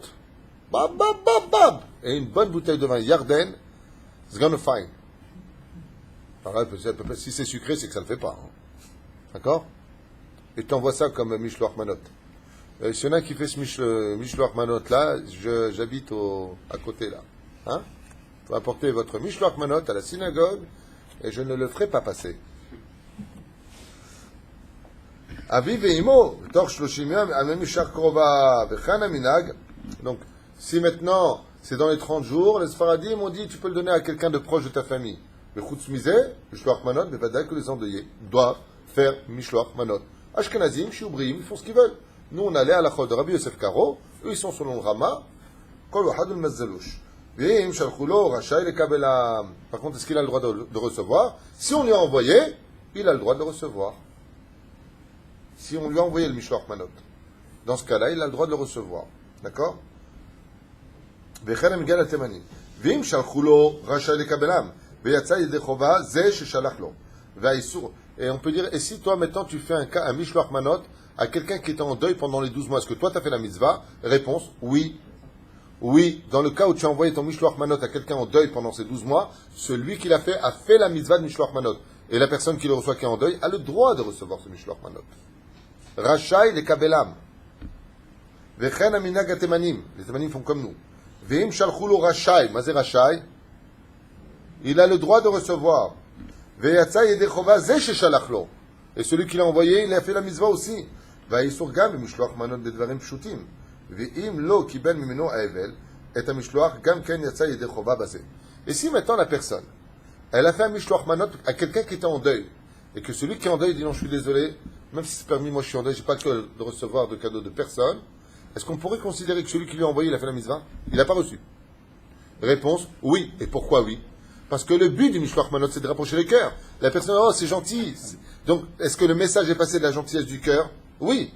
A: bab, bab, bab, bab, et une bonne bouteille de vin Yarden, it's gonna fine. Alors, si c'est sucré, c'est que ça ne le fait pas. Hein. D'accord? Et tu envoies ça comme mishloach manot. S'il y en a qui fait ce mishloach manot là, j'habite à côté là. Hein? Il faut apporter votre mishloach manot à la synagogue et je ne le ferai pas passer. Aviv et imo, torch 30 yom, amem ishar krova vechana minag. Donc, si maintenant c'est dans les 30 jours, les Sfaradim ont dit tu peux le donner à quelqu'un de proche de ta famille. Le chutz misé, mishloach manot, mais pas que les endeuillés doivent faire mishloach manot. Ashkenazim, Shiubrim, ils font ce qu'ils veulent. Nous, on allait à la chod de Rabbi Yosef Karo, eux ils sont selon le Rama, kol wahad ul mazzalouch. Par contre, est-ce qu'il a le droit de recevoir? Si on lui a envoyé, il a le droit de le recevoir. Si on lui a envoyé le mishloach manot, dans ce cas-là, il a le droit de le recevoir. D'accord? Et on peut dire, et si toi maintenant tu fais un mishloach manot à quelqu'un qui était en deuil pendant les 12 mois, est-ce que toi tu as fait la mitzvah? Réponse, oui. Oui, dans le cas où tu as envoyé ton mishloach manot à quelqu'un en deuil pendant ces 12 mois, celui qui l'a fait a fait la mitzvah de mishloach manot. Et la personne qui le reçoit qui est en deuil a le droit de recevoir ce mishloach manot. Rachai le kabelam. Vechen aminag atemanim. Les temanim font comme nous. Veim shalchulo rachai. Mazé rachai. Il a le droit de recevoir. Veyatsa yedechova ze sheshalachlo. Et celui qui l'a envoyé, il a fait la mitzvah aussi. Vayisur gam mishloach manot de dvarim pshutim. Veim lo kiben mimeno aevel. Et un mishloach gam ken yatsa yedechova bazé. Et si maintenant la personne, elle a fait un mishloach manot à quelqu'un qui était en deuil, et que celui qui est en deuil dit non, je suis désolé, même si c'est permis, moi je suis en deuil, je n'ai pas le cœur de recevoir de cadeaux de personne, est-ce qu'on pourrait considérer que celui qui lui a envoyé, il a fait la mitzvah? Il n'a pas reçu. Réponse, oui. Et pourquoi oui? Parce que le but du mishloach manot, c'est de rapprocher les cœurs. La personne, oh, c'est gentil. Donc, est-ce que le message est passé de la gentillesse du cœur? Oui.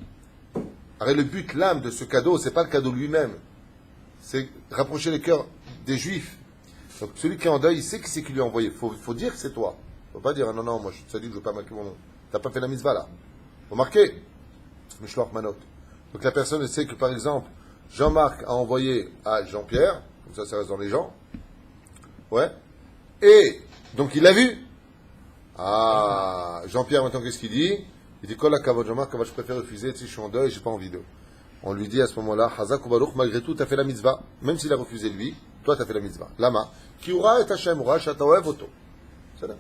A: Alors, le but, l'âme de ce cadeau, c'est pas le cadeau lui-même. C'est rapprocher les cœurs des juifs. Donc, celui qui est en deuil, il sait qui c'est qui lui a envoyé. Faut dire que c'est toi. Faut pas dire, non, non, moi, je te dis que je veux pas marquer mon nom. T'as pas fait la mitzvah, là. Faut marquer. Mishloach manot. Donc, la personne sait que, par exemple, Jean-Marc a envoyé à Jean-Pierre, comme ça reste dans les gens. Ouais. Et, donc, il l'a vu. Ah, Jean-Pierre, maintenant, qu'est-ce qu'il dit? Il dit, Kola kavod, Jean-Marc, je préfère refuser, tu sais, je suis en deuil, j'ai pas envie d'eux. On lui dit à ce moment-là, Hazak ou Baruch, malgré tout, t'as fait la mitzvah. Même s'il a refusé lui, toi, t'as fait la mitzvah. Lama. Ki ura et Hashem, ura, shataoev oto. C'est là.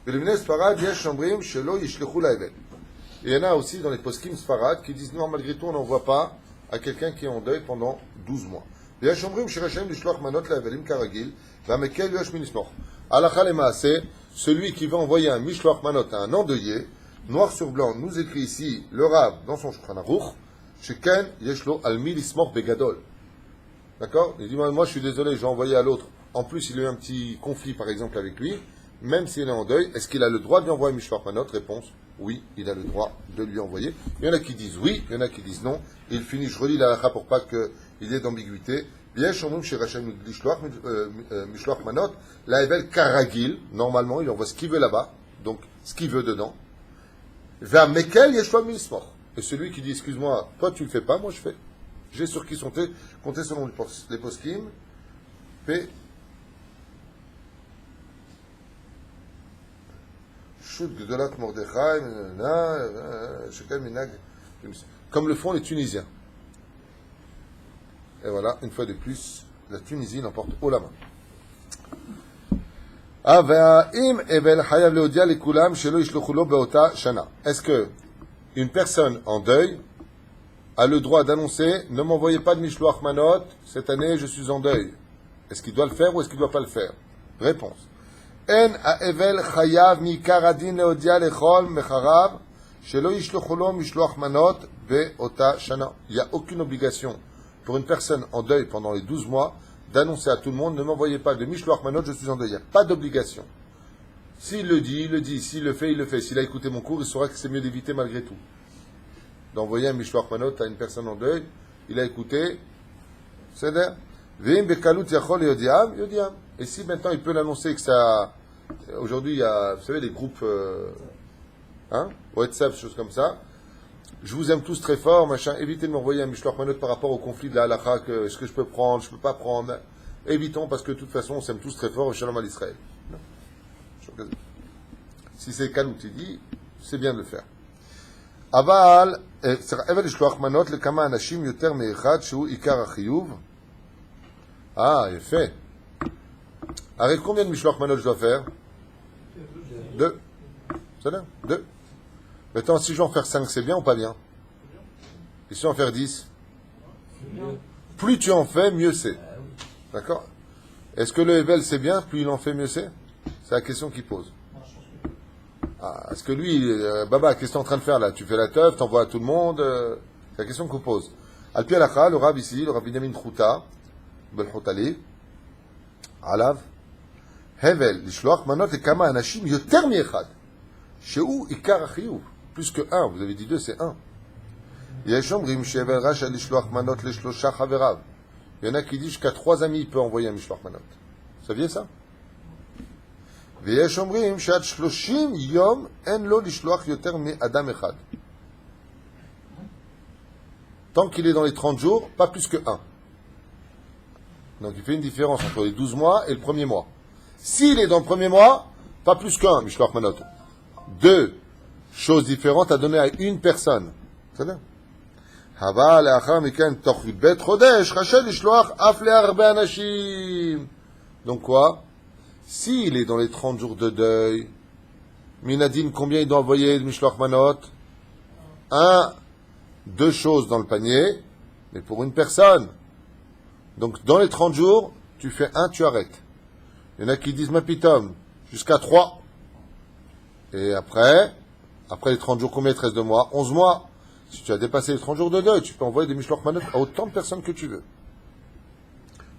A: Et le ministre Sfarad, yesh shambrim, shelo, yishlechu laevel. Et il y en a aussi dans les poskim Sfarad qui disent, non, malgré tout, on n'envoie pas à quelqu'un qui est en deuil pendant 12 mois. Yesh shambrim, shirachem, lishloach manot laevelim karagil, va mekel yosh minismoch. Alacha lemaase, celui qui va envoyer un mishloach manot à un endeuillé, noir sur blanc, nous écrit ici le Rav dans son Shulchan Aruch, sheken yeshlo almi lismoch begadol. D'accord? Il dit, moi je suis désolé, j'ai envoyé à l'autre. En plus, il a eu un petit conflit, par exemple, avec lui. Même s'il est en deuil, est-ce qu'il a le droit de lui envoyer Mishloach Manot? Réponse, oui, il a le droit de lui envoyer. Il y en a qui disent oui, il y en a qui disent non. Il finit, je relis la halakha pour pas qu'il y ait d'ambiguïté. Mishloach Manot, la Evel Karagil, normalement, il envoie ce qu'il veut là-bas, donc ce qu'il veut dedans. Vers Mekel Yeshua Mismor. Et celui qui dit, excuse-moi, toi tu le fais pas, moi je fais. J'ai sur qui sont compté selon les poskim. P. Shut Gdolat Mordechai, Shekel Minag. Comme le font les Tunisiens. Et voilà, une fois de plus, la Tunisie l'emporte haut la main. Est-ce que une personne en deuil a le droit d'annoncer ne m'envoyez pas de Mishloach Manot, cette année je suis en deuil? Est-ce qu'il doit le faire ou est-ce qu'il ne doit pas le faire? Réponse. En ha'evel chayav mikar adin leodia lechol mecharav shelo yishlochu lo Mishloach Manot be'ota shana. Il n'y a aucune obligation pour une personne en deuil pendant les 12 mois d'annoncer à tout le monde ne m'envoyez pas de Mishloach Manot, je suis en deuil. Il n'y a pas d'obligation. S'il le dit, il le dit. S'il le fait, il le fait. S'il a écouté mon cours, il saura que c'est mieux d'éviter malgré tout. D'envoyer un Mishloach Manot à une personne en deuil, il a écouté, c'est d'ailleurs. Et si maintenant il peut l'annoncer que ça. Aujourd'hui, il y a, vous savez, des groupes, WhatsApp, choses comme ça. Je vous aime tous très fort, machin. Évitez de m'envoyer un Mishloach Manot par rapport au conflit de la halakha, est-ce que je peux prendre, je peux pas prendre. Évitons parce que de toute façon, on s'aime tous très fort, Shalom à l'Israël. Si c'est Kalout, il dit, c'est bien de le faire. Aval, Evel Mishloach Manot, le Kama Anashim Yoter Me'echad, Shu Ikar Achiyuv. Ah, il est fait. Avec combien de Mishloach Manot je dois faire? 2. C'est là? 2. Maintenant, si je vais en faire 5, c'est bien ou pas bien? Et si je vais en faire 10? Plus tu en fais, mieux c'est. D'accord? Est-ce que le Evel c'est bien, plus il en fait, mieux c'est? C'est la question qu'il pose. Ah, est-ce que lui, Baba, qu'est-ce que tu es en train de faire là? Tu fais la teuf, t'envoies à tout le monde? C'est la question qu'on pose. Al-Pi Alacha, le Rab ici, le Rabbi Binyamin Chouta, Belchotali, Alav, Hevel, Lishloach Manot, et Kama Anashim, Yoter Miechad. Shehu Ikar Achiyuv. Plus que 1, vous avez dit 2, c'est 1. Yeshomrim, Shevel Racha, Lishloach Manot, Leshlosha Chaverav. Il y en a qui disent jusqu'à 3 amis, il peut envoyer un Mishloach Manot. Vous saviez ça? ויש אומרים שעד 30 יום אין לו לשלוח יותר מאדם אחד. Tant qu'il est dans les 30 jours, pas plus que 1. Donc il fait une différence entre les 12 mois et le premier mois. S'il est dans le premier mois, pas plus qu'un, Mishloach Manot. 2 choses différentes à donner à une personne. C'est bien. Hava le'achar miken toch yudbet chodesh, rachel lishloach af le'arbe anashim. Donc quoi? S'il est dans les 30 jours de deuil, Minadine, combien il doit envoyer de Mishloach Manot? 2 choses dans le panier, mais pour une personne. Donc, dans les 30 jours, tu fais 1, tu arrêtes. Il y en a qui disent, ma pitom, jusqu'à 3. Et après les 30 jours, combien il te reste de mois? 11 mois. Si tu as dépassé les 30 jours de deuil, tu peux envoyer des Mishloach Manot à autant de personnes que tu veux.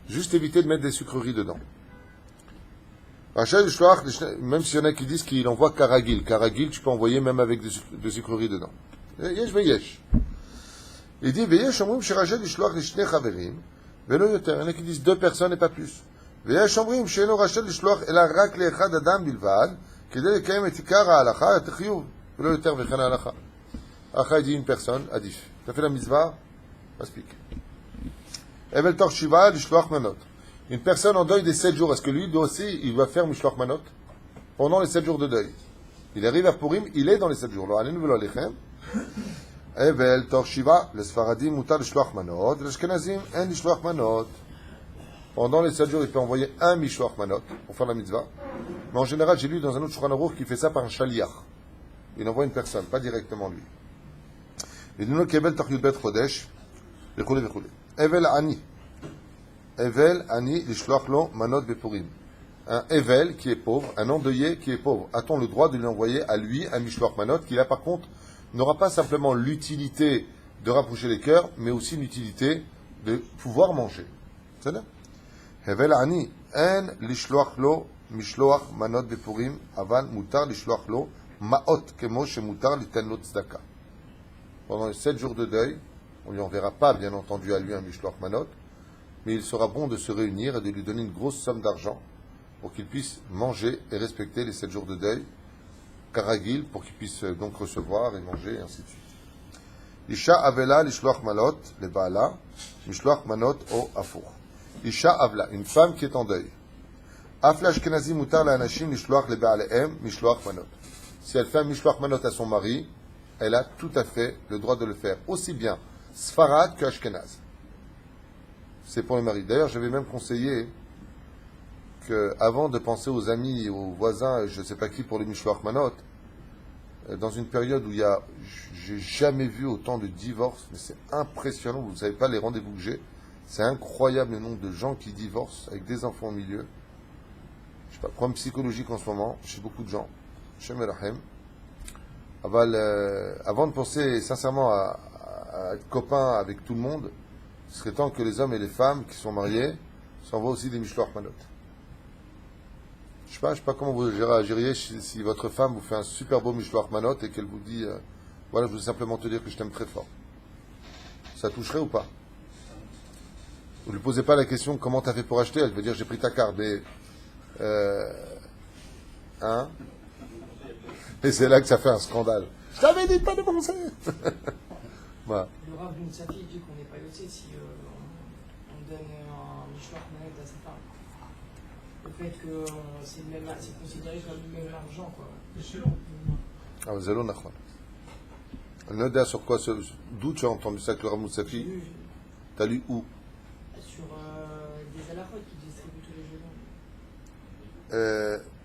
A: Juste éviter de mettre des sucreries dedans. Même s'il y en a qui disent qu'il envoie Karagil. Karagil, tu peux envoyer même avec des sucreries dedans. Yesh veyesh. Il dit, veyesh, omrim, shirachel, lishloach, lishne chaverim, velo yoter. Il y en a qui disent 2 personnes et pas plus. Veyesh, omrim, sheno rachel, lishloach, ela rak le'echad adam bilvad, kedei lekayem et ikar ha'alacha, et chiyuv, velo yoter vechen ha'alacha. Acha, il dit une personne, adif. Tu as fait la mitzvah? Aspik. Evel tor shiva, lishloach manot. Une personne en deuil des 7 jours, est-ce que lui doit aussi, il doit faire Mishloach Manot pendant les 7 jours de deuil? Il arrive à Purim, il est dans les 7 jours. Lo alenu velo alechem. Evel tor shiva, le Sfaradim mutar Lishloach Manot, l'Ashkenazim en Lishloach Manot. Pendant les 7 jours, il peut envoyer un Mishloach Manot pour faire la mitzvah. Mais en général, j'ai lu dans un autre Shulchan Aruch qui fait ça par un shaliach. Il envoie une personne, pas directement lui. Il dit qu'Evel tor yudbet chodesh, vechule vechule. Evel ani. Evel ani lishloach lo manot bepurim. Un Evel qui est pauvre, un endeuillé qui est pauvre. A-t-on le droit de lui envoyer à lui un Mishloach Manot qui là par contre n'aura pas simplement l'utilité de rapprocher les cœurs, mais aussi l'utilité de pouvoir manger. בסדר? הבל עני, אין לשלוח לו משלוח מנות בפורים, אבל מותר לשלוח לו מעות, כמו שמותר ליתן לו צדקה. Pendant les 7 jours de deuil, on ne lui enverra pas, bien entendu, à lui un mishloach manot, mais il sera bon de se réunir et de lui donner une grosse somme d'argent pour qu'il puisse manger et respecter les 7 jours de deuil, karagil, pour qu'il puisse donc recevoir et manger, et ainsi de suite. Isha avela lishloach manot, le baala, mishloach manot o afour. Isha avla, une femme qui est en deuil. Afla ashkenazi mutar la anashim lishloach le baalehem, mishloach manot. Si elle fait un mishloach manot à son mari, elle a tout à fait le droit de le faire, aussi bien Sfarad que Ashkenaz. C'est pour les maris. D'ailleurs, j'avais même conseillé qu'avant de penser aux amis, aux voisins, je ne sais pas qui, pour les Mishloach Manot, dans une période où j'ai jamais vu autant de divorces, mais c'est impressionnant, vous ne savez pas les rendez-vous que j'ai, c'est incroyable le nombre de gens qui divorcent avec des enfants au milieu. Je sais pas, problème psychologique en ce moment, chez beaucoup de gens. Shem Erahem. Avant de penser sincèrement à être copain avec tout le monde, ce serait temps que les hommes et les femmes qui sont mariés s'envoient aussi des Mishloach Manot. Je sais pas comment vous réagiriez si votre femme vous fait un super beau Mishloach Manot et qu'elle vous dit voilà, je veux simplement te dire que je t'aime très fort. Ça toucherait ou pas? Vous ne lui posez pas la question comment t'as fait pour acheter, elle va dire j'ai pris ta carte, mais hein? Et c'est là que ça fait un scandale. Je t'avais dit de pas dépenser. Voilà.
E: Le Rav Moussafi dit qu'on n'est pas yoté si on donne un mishloach manot à sa femme. Le fait que c'est considéré comme le même argent, quoi.
A: Ah, mais Zélo Nachon. Noda sur quoi? D'où tu as entendu ça que le Rav Moussafi? T'as lu où?
E: Sur des alakhot qui distribuent tous les jours.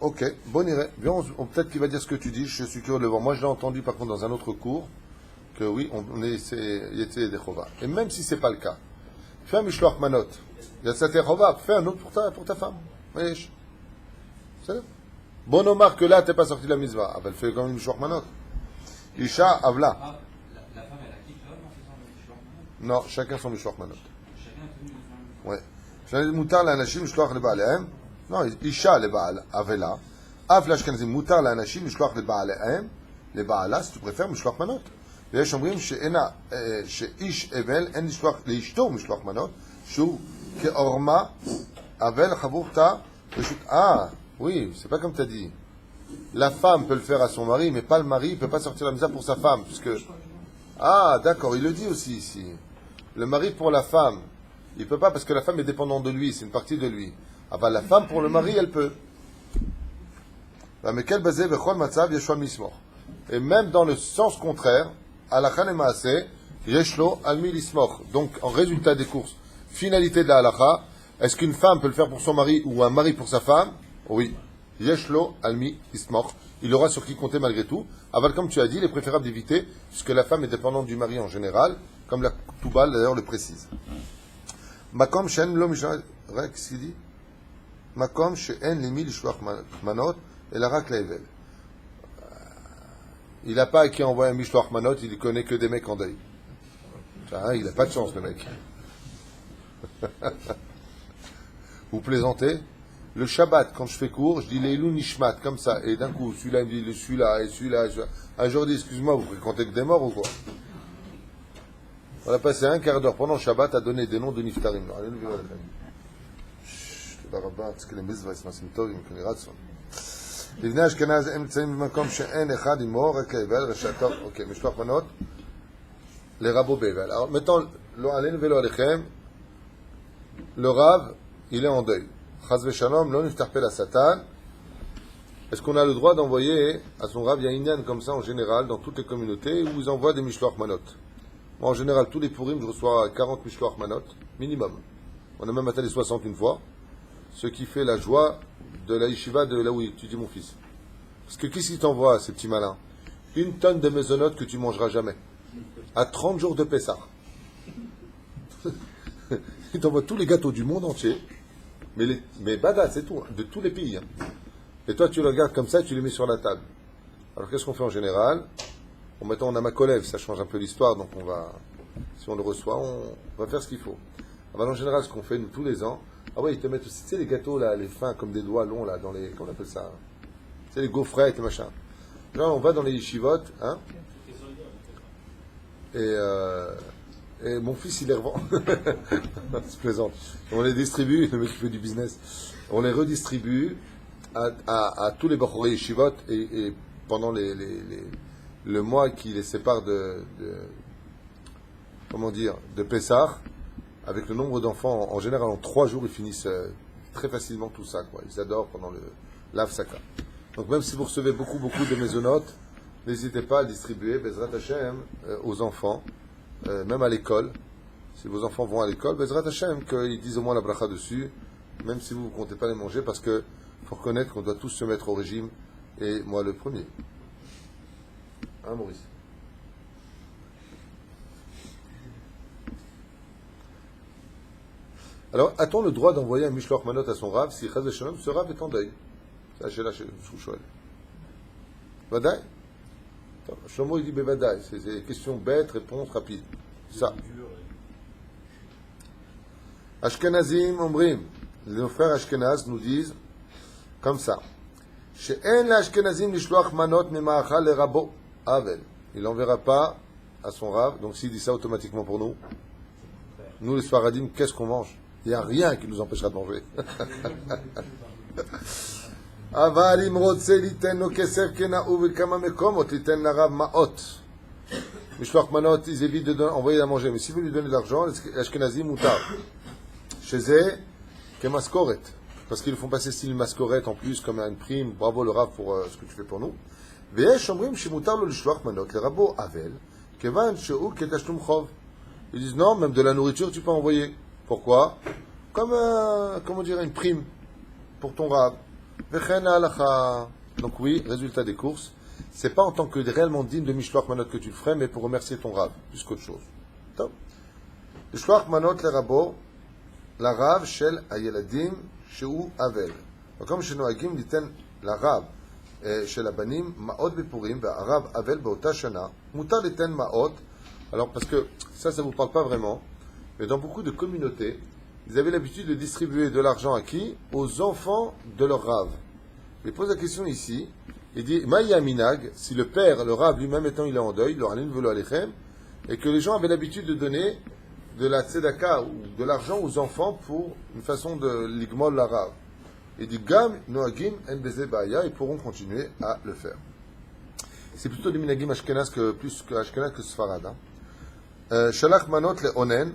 A: Ok, bon irait. Bien, peut-être qu'il va dire ce que tu dis, je suis curieux de le voir. Moi, je l'ai entendu par contre dans un autre cours, que oui, on était des chova. Et même si c'est pas le cas, fais un mishloach manot. Il y a cette chova, fais un autre pour ta femme. Voyez, c'est bon, Omar, que là, t'es pas sorti de la mitzvah. Ah, ben, fais quand même mishloach manot. Isha avla.
B: Ah, la femme, elle a quitté l'homme en faisant le mishloach manot.
A: Non, chacun son mishloach manot.
B: Chacun a tenu le mishloach manot.
A: Ouais. J'allais mutar la anashim mishloach le baalehem. Non, Isha le baal avela. Av l'ashkenazim mutar la anashim mishloach le baalehem. Le baala, si tu préfères, mishloach manot. ויש אומרים שאיש אבל אין לשלוח לאשתו משלוח מנות שהוא כעורמה אבל חברתה פשוט oui, c'est pas comme tu as dit. La femme peut le faire à son mari, mais pas le mari, il peut pas sortir la misa pour sa femme, puisque d'accord, il le dit aussi ici. Le mari pour la femme, il peut pas parce que la femme est dépendante de lui, c'est une partie de lui. Ah la femme pour le mari, elle peut. Mais quel basé bechol matzav yeshua mismor. Et même dans le sens contraire, halakha ne maaseh yeshlo almi lismor. Donc en résultat des courses, finalité de la halakha, est-ce qu'une femme peut le faire pour son mari ou un mari pour sa femme? Oui. Yeshlo almi lismor. Il aura sur qui compter malgré tout. Aval, comme tu as dit, il est préférable d'éviter, puisque la femme est dépendante du mari en général, comme la Toubal d'ailleurs le précise. Makom she'en lo mishloach, qu'est-ce qu'il dit? Makom she'en limi lishloach manot et la rak laevel. Il n'a pas à qui envoyer un mishloach manot, il ne connaît que des mecs en deuil. Il n'a pas de chance, le mec. Vous plaisantez? Le Shabbat, quand je fais cours, je dis Leilou Nishmat, comme ça. Et d'un coup, celui-là, il me dit celui-là, et celui-là. Un jour, je dis, excuse-moi, vous fréquentez que des morts ou quoi? On a passé un quart d'heure pendant le Shabbat à donner des noms de Niftarim. לבני אשכנז הם נמצאים במקום שאין אחד עמו, רק לאבל, רשתו, אוקיי, משלוח מנות, לרבו באבל. Alors maintenant, לא עלינו ולא עליכם, le Rav, il est en deuil. Chaz v'shalom, lo niftar pe la Satan. Est-ce qu'on a le droit d'envoyer à son Rav, il y a une inyan comme ça en général, dans toutes les communautés, où ils envoient des mishloach manot. Moi, en général, tous les pourim, je reçois 40 mishloach manot, minimum. On a même atteint les 60 une fois, ce qui fait la joie de la yeshiva de là où étudie mon fils. Parce que qu'est-ce qu'il t'envoie, ces petits malins? Une tonne de maisonnotes que tu mangeras jamais. À 30 jours de Pessah. Il t'envoie tous les gâteaux du monde entier. Mais bada, c'est tout, de tous les pays. Hein. Et toi, tu le regardes comme ça et tu les mets sur la table. Alors, qu'est-ce qu'on fait en général? Maintenant, on a ma collègue, ça change un peu l'histoire, donc on va, si on le reçoit, on va faire ce qu'il faut. Alors, en général, ce qu'on fait, nous, tous les ans, ah ouais, ils te mettent aussi, tu sais, les gâteaux, là, les fins, comme des doigts longs, là, dans les, comment on appelle ça? Tu sais, les gaufrettes, les machins. Là, on va dans les yeshivotes, hein, et mon fils, il les revend. Je plaisante. On les distribue, le mec qui fait du business. On les redistribue à tous les Bachorei Yeshivot et pendant le mois qui les sépare comment dire, de Pessah, avec le nombre d'enfants, en général en 3 jours, ils finissent très facilement tout ça, quoi. Ils adorent pendant le l'Avsaka. Donc même si vous recevez beaucoup de mésonotes, n'hésitez pas à distribuer Bezrat Hashem aux enfants, même à l'école. Si vos enfants vont à l'école, Bezrat Hashem, qu'ils disent au moins la bracha dessus, même si vous ne comptez pas les manger, parce que faut reconnaître qu'on doit tous se mettre au régime, et moi le premier. Hein, Maurice? Alors, a-t-on le droit d'envoyer un Mishloach Manot à son Rav si Chaz v'Shalom, ce Rav est en deuil? C'est la Sheila Shouchol. Vadaï? Shlomo il dit Bevadaï, c'est des questions bêtes, réponse rapide. Ça. Ashkenazim Omrim, nos frères Ashkenaz nous disent comme ça. She'en la Ashkenazim lishloach manot mema'achal le rabo avel. Il n'enverra pas à son Rav, donc s'il dit ça automatiquement pour nous, nous les Sfaradim, qu'est-ce qu'on mange? Il n'y a rien qui nous empêchera de manger. אבל אם רוצה ליתן לו כסף כנאו בכמה מקומות, ליתן לרב מעות. משלוח מנות, ils évitent d'envoyer à manger. Mais si vous lui donnez de l'argent, l'Ashkenazim moutar. Chez eux, que mascoret. Parce qu'ils font passer style mascoret en plus, comme une prime. Bravo le Rav pour ce que tu fais pour nous. ויש אומרים שמותר לו לשלוח מנות לרבו אבל, כיוון שהוא כתשלום חוב. Ils disent non, même de la nourriture tu peux envoyer. Pourquoi? Comme, comment dire, une prime pour ton Rav. Donc oui, résultat des courses, c'est pas en tant que réellement digne de Mishloach Manot que tu le ferais, mais pour remercier ton Rav, plus qu'autre chose. Mishloach Manot le Rabo, la Rav shel Ayeladim Sheu Avel. Comme chez Noagim, dit-on la Rav shel Abanim Maot Bepurim, Rav Avel Beota Shana, Mutar dit-on Maot. Alors parce que ça vous parle pas vraiment, mais dans beaucoup de communautés, ils avaient l'habitude de distribuer de l'argent à qui? Aux enfants de leur Rav. Il pose la question ici, il dit, Maïa Minag, si le père, le Rav lui-même étant il est en deuil, et que les gens avaient l'habitude de donner de la tzedaka ou de l'argent aux enfants pour une façon de ligmol la Rav. Il dit, Gam Noagim en Beze Baya, ils pourront continuer à le faire. C'est plutôt des minagim ashkenaz plus que ashkenaz que sfarad. Shalach manot le onen.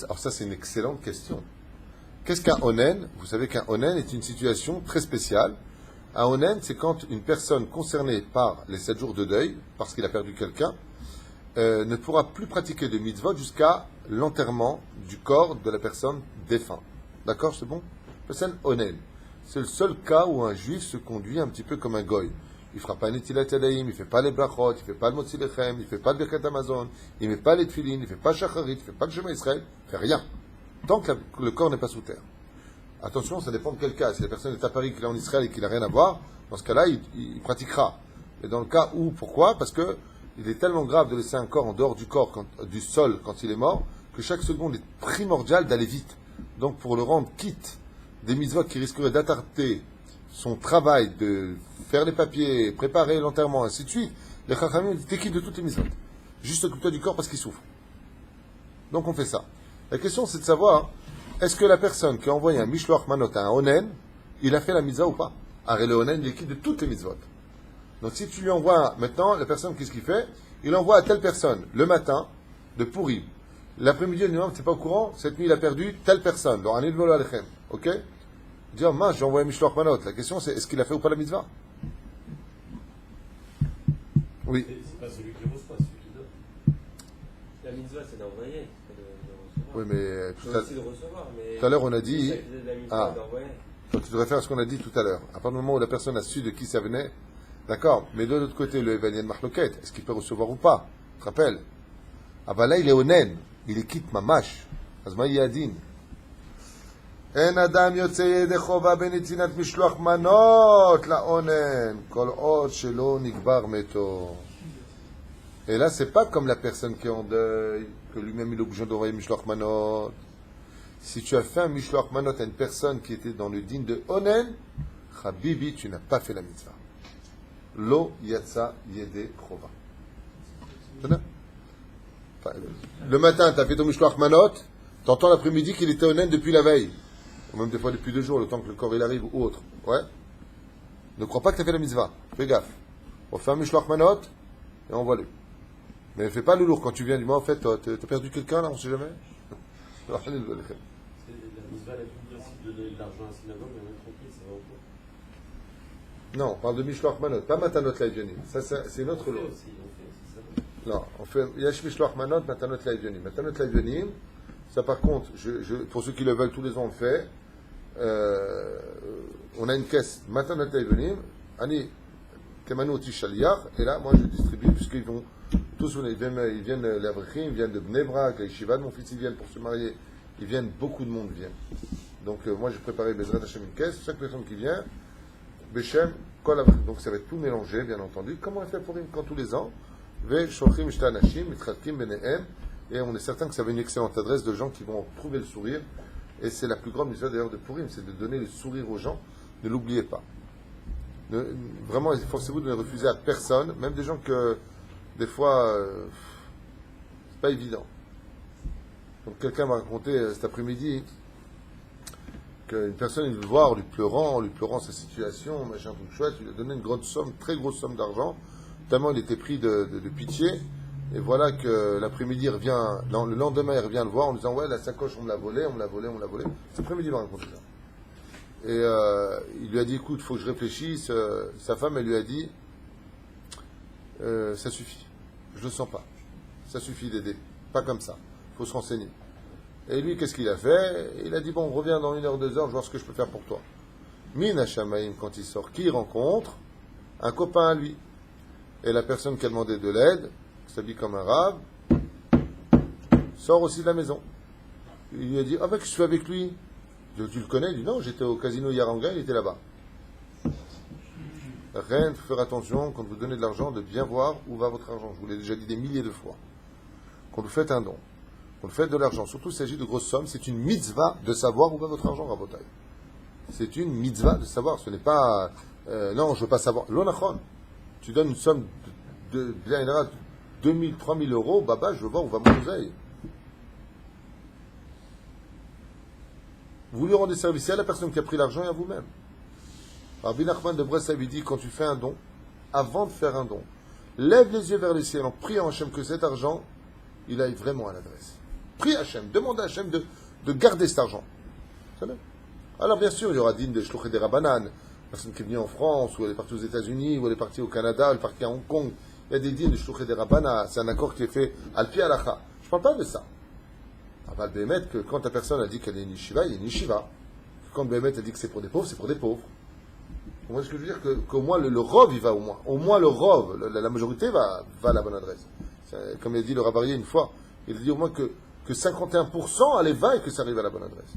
A: Alors ça c'est une excellente question. Qu'est-ce qu'un onen? Vous savez qu'un onen est une situation très spéciale. Un onen, c'est quand une personne concernée par les 7 jours de deuil, parce qu'il a perdu quelqu'un, ne pourra plus pratiquer de mitzvot jusqu'à l'enterrement du corps de la personne défunte. D'accord, c'est bon? C'est un onen. C'est le seul cas où un juif se conduit un petit peu comme un goy. Il ne fera pas Netilat Yadayim, il ne fait pas les brachot, il ne fait pas le Motzi Lechem, il ne fait pas le Birkat Amazon, il ne met pas les tefilin, il ne fait pas Shacharit, il ne fait pas le Shema Israël, il ne fait rien. Tant que le corps n'est pas sous terre. Attention, ça dépend de quel cas. Si la personne est à Paris, qu'il est en Israël et qu'il n'a rien à voir, dans ce cas-là, il pratiquera. Et dans le cas où, pourquoi? Parce que il est tellement grave de laisser un corps en dehors du corps, du sol, quand il est mort, que chaque seconde est primordiale d'aller vite. Donc pour le rendre quitte des mitzvot qui risqueraient d'attarder son travail de faire les papiers, préparer l'enterrement, ainsi de suite, les chachamim disent t'es quitte de toutes les mitzvot. Juste occupe-toi du corps parce qu'il souffre. Donc on fait ça. La question c'est de savoir, est-ce que la personne qui a envoyé un mishloach manot à un onen, il a fait la mitzvah ou pas? Arrête le onen, il est quitte de toutes les mitzvot. Donc si tu lui envoies maintenant, la personne, qu'est-ce qu'il fait? Il envoie à telle personne, le matin, de Purim. L'après-midi, il dit non, tu n'es pas au courant, cette nuit il a perdu telle personne. Donc, Anil Volo Alechem. Ok? Il dit, oh mince, j'ai envoyé Mishloach Manot. La question c'est, est-ce qu'il a fait ou pas la mitzvah? Oui.
D: C'est pas celui qui reçoit, celui qui donne. La mitzvah, c'est d'envoyer, c'est de recevoir.
A: Oui, mais
D: C'est aussi de recevoir, mais
A: tout à l'heure, on a dit.
D: La mitzvah, d'envoyer.
A: Donc tu devrais faire ce qu'on a dit tout à l'heure. À partir du moment où la personne a su de qui ça venait, d'accord, mais de l'autre côté, le Evanien Mahloket, est-ce qu'il peut recevoir ou pas? Tu te rappelles? Ah ben là, il est onen, il est quitte mamash. Azma yadin. En adam yotze yede chova benitinat mishloach manot la onen, kol od shelo nikbar meto. Et là, c'est pas comme la personne qui est en deuil, que lui-même il est obligé d'envoyer mishloach manot. Si tu as fait un Mishloach Manot à une personne qui était dans le din de Onen, Habibi, tu n'as pas fait la mitzvah. Lo yatsa yede krova. Le matin, tu as fait ton Mishloach Manot, tu entends l'après-midi qu'il était Onen depuis la veille. Ou même des fois depuis 2 jours, le temps que le corps il arrive ou autre. Ouais. Ne crois pas que tu as fait la mitzvah. Fais gaffe. On fait un Mishloach Manot et envoie-le. Mais fais pas le lourd. Quand tu viens, dis-moi, en fait, t'as perdu quelqu'un là, on sait jamais.
D: C'est la mitzvah la plus dure, c'est de donner de l'argent à la synagogue, mais même tranquille, ça va au cours.
A: Non, on parle de Mishloach Manot, pas Matanot Laïvionim. Ça, c'est une autre
D: On fait
A: lot.
D: aussi, c'est ça.
A: Non, on fait Yash Mishloach Manot, Matanot Laïvionim. Matanot Laïvionim, ça par contre, pour ceux qui le veulent, tous les ans on le fait. On a une caisse Matanot Laïvionim, Ani Kemanu Tishaliach, et là, moi je distribue, puisqu'ils vont tous venir, ils viennent les Avrechim, ils viennent de Bnei Brak, les Yeshiva de mon fils, ils viennent pour se marier, ils viennent, beaucoup de monde vient. Donc moi j'ai préparé Bezrat Hashem une caisse, chaque personne qui vient, Beshem, Kol Avrechim, donc ça va être tout mélangé, bien entendu. Comment on fait pour quand tous les ans, Ve Shochim Shta Anashim, Mitchalkim Benehem, et on est certain que ça va être une excellente adresse de gens qui vont trouver le sourire, et c'est la plus grande mission d'ailleurs de Purim, c'est de donner le sourire aux gens, ne l'oubliez pas. Vraiment, forcez-vous de ne refuser à personne, même des gens que, des fois, c'est pas évident. Donc quelqu'un m'a raconté cet après-midi qu'une personne est venue le voir en lui pleurant sa situation, machin, tout chouette, il lui a donné une grosse somme, très grosse somme d'argent, tellement il était pris de pitié, et voilà que l'après-midi il revient, le lendemain il revient le voir en disant ouais la sacoche on me l'a volée. Cet après-midi il m'a raconté ça. Et il lui a dit écoute, il faut que je réfléchisse. Sa femme, elle lui a dit ça suffit, je le sens pas, ça suffit d'aider, pas comme ça, il faut se renseigner. Et lui, qu'est-ce qu'il a fait? Il a dit bon, reviens dans 1 heure, 2 heures, je vais voir ce que je peux faire pour toi. Min Hashamaim, quand il sort, qui rencontre? Un copain à lui. Et la personne qui a demandé de l'aide, qui s'habille comme un rave, sort aussi de la maison. Il lui a dit ah ben, qu'est-ce que tu fais avec lui? Tu le connais? Il dit non, j'étais au casino Yaranga, il était là-bas. Rien, faire attention, quand vous donnez de l'argent, de bien voir où va votre argent. Je vous l'ai déjà dit des milliers de fois. Quand vous faites un don, quand vous faites de l'argent, surtout s'il s'agit de grosses sommes, c'est une mitzvah de savoir où va votre argent, Rabotai. C'est une mitzvah de savoir. Ce n'est pas non, je ne veux pas savoir. L'onachon, tu donnes une somme de 2 000, 3 000 euros, baba, je veux voir où va mon oseille. Vous lui rendez service à la personne qui a pris l'argent et à vous-même. Rabbi Nachman de Breslev dit quand tu fais un don, avant de faire un don, lève les yeux vers le ciel en priant à Hachem que cet argent, il aille vraiment à l'adresse. Prie à Hachem, demande à Hachem de garder cet argent. Alors bien sûr, il y aura digne de Shloché des Rabbanan, personne qui est venue en France, ou elle est partie aux États-Unis, ou elle est partie au Canada, elle est partie à Hong Kong. Il y a des dînes de Shloché des Rabbanan, c'est un accord qui est fait al pi halacha. Je ne parle pas de ça. On va bémettre que quand la personne a dit qu'elle est une yeshiva, il y a une yeshiva. Quand bémettre a dit que c'est pour des pauvres, c'est pour des pauvres. Vous voyez ce que je veux dire? Qu'au moins le rov, il va au moins. Au moins le rov, la majorité va à la bonne adresse. Comme il a dit le Rabarié une fois, il a dit au moins que 51% allez va et que ça arrive à la bonne adresse.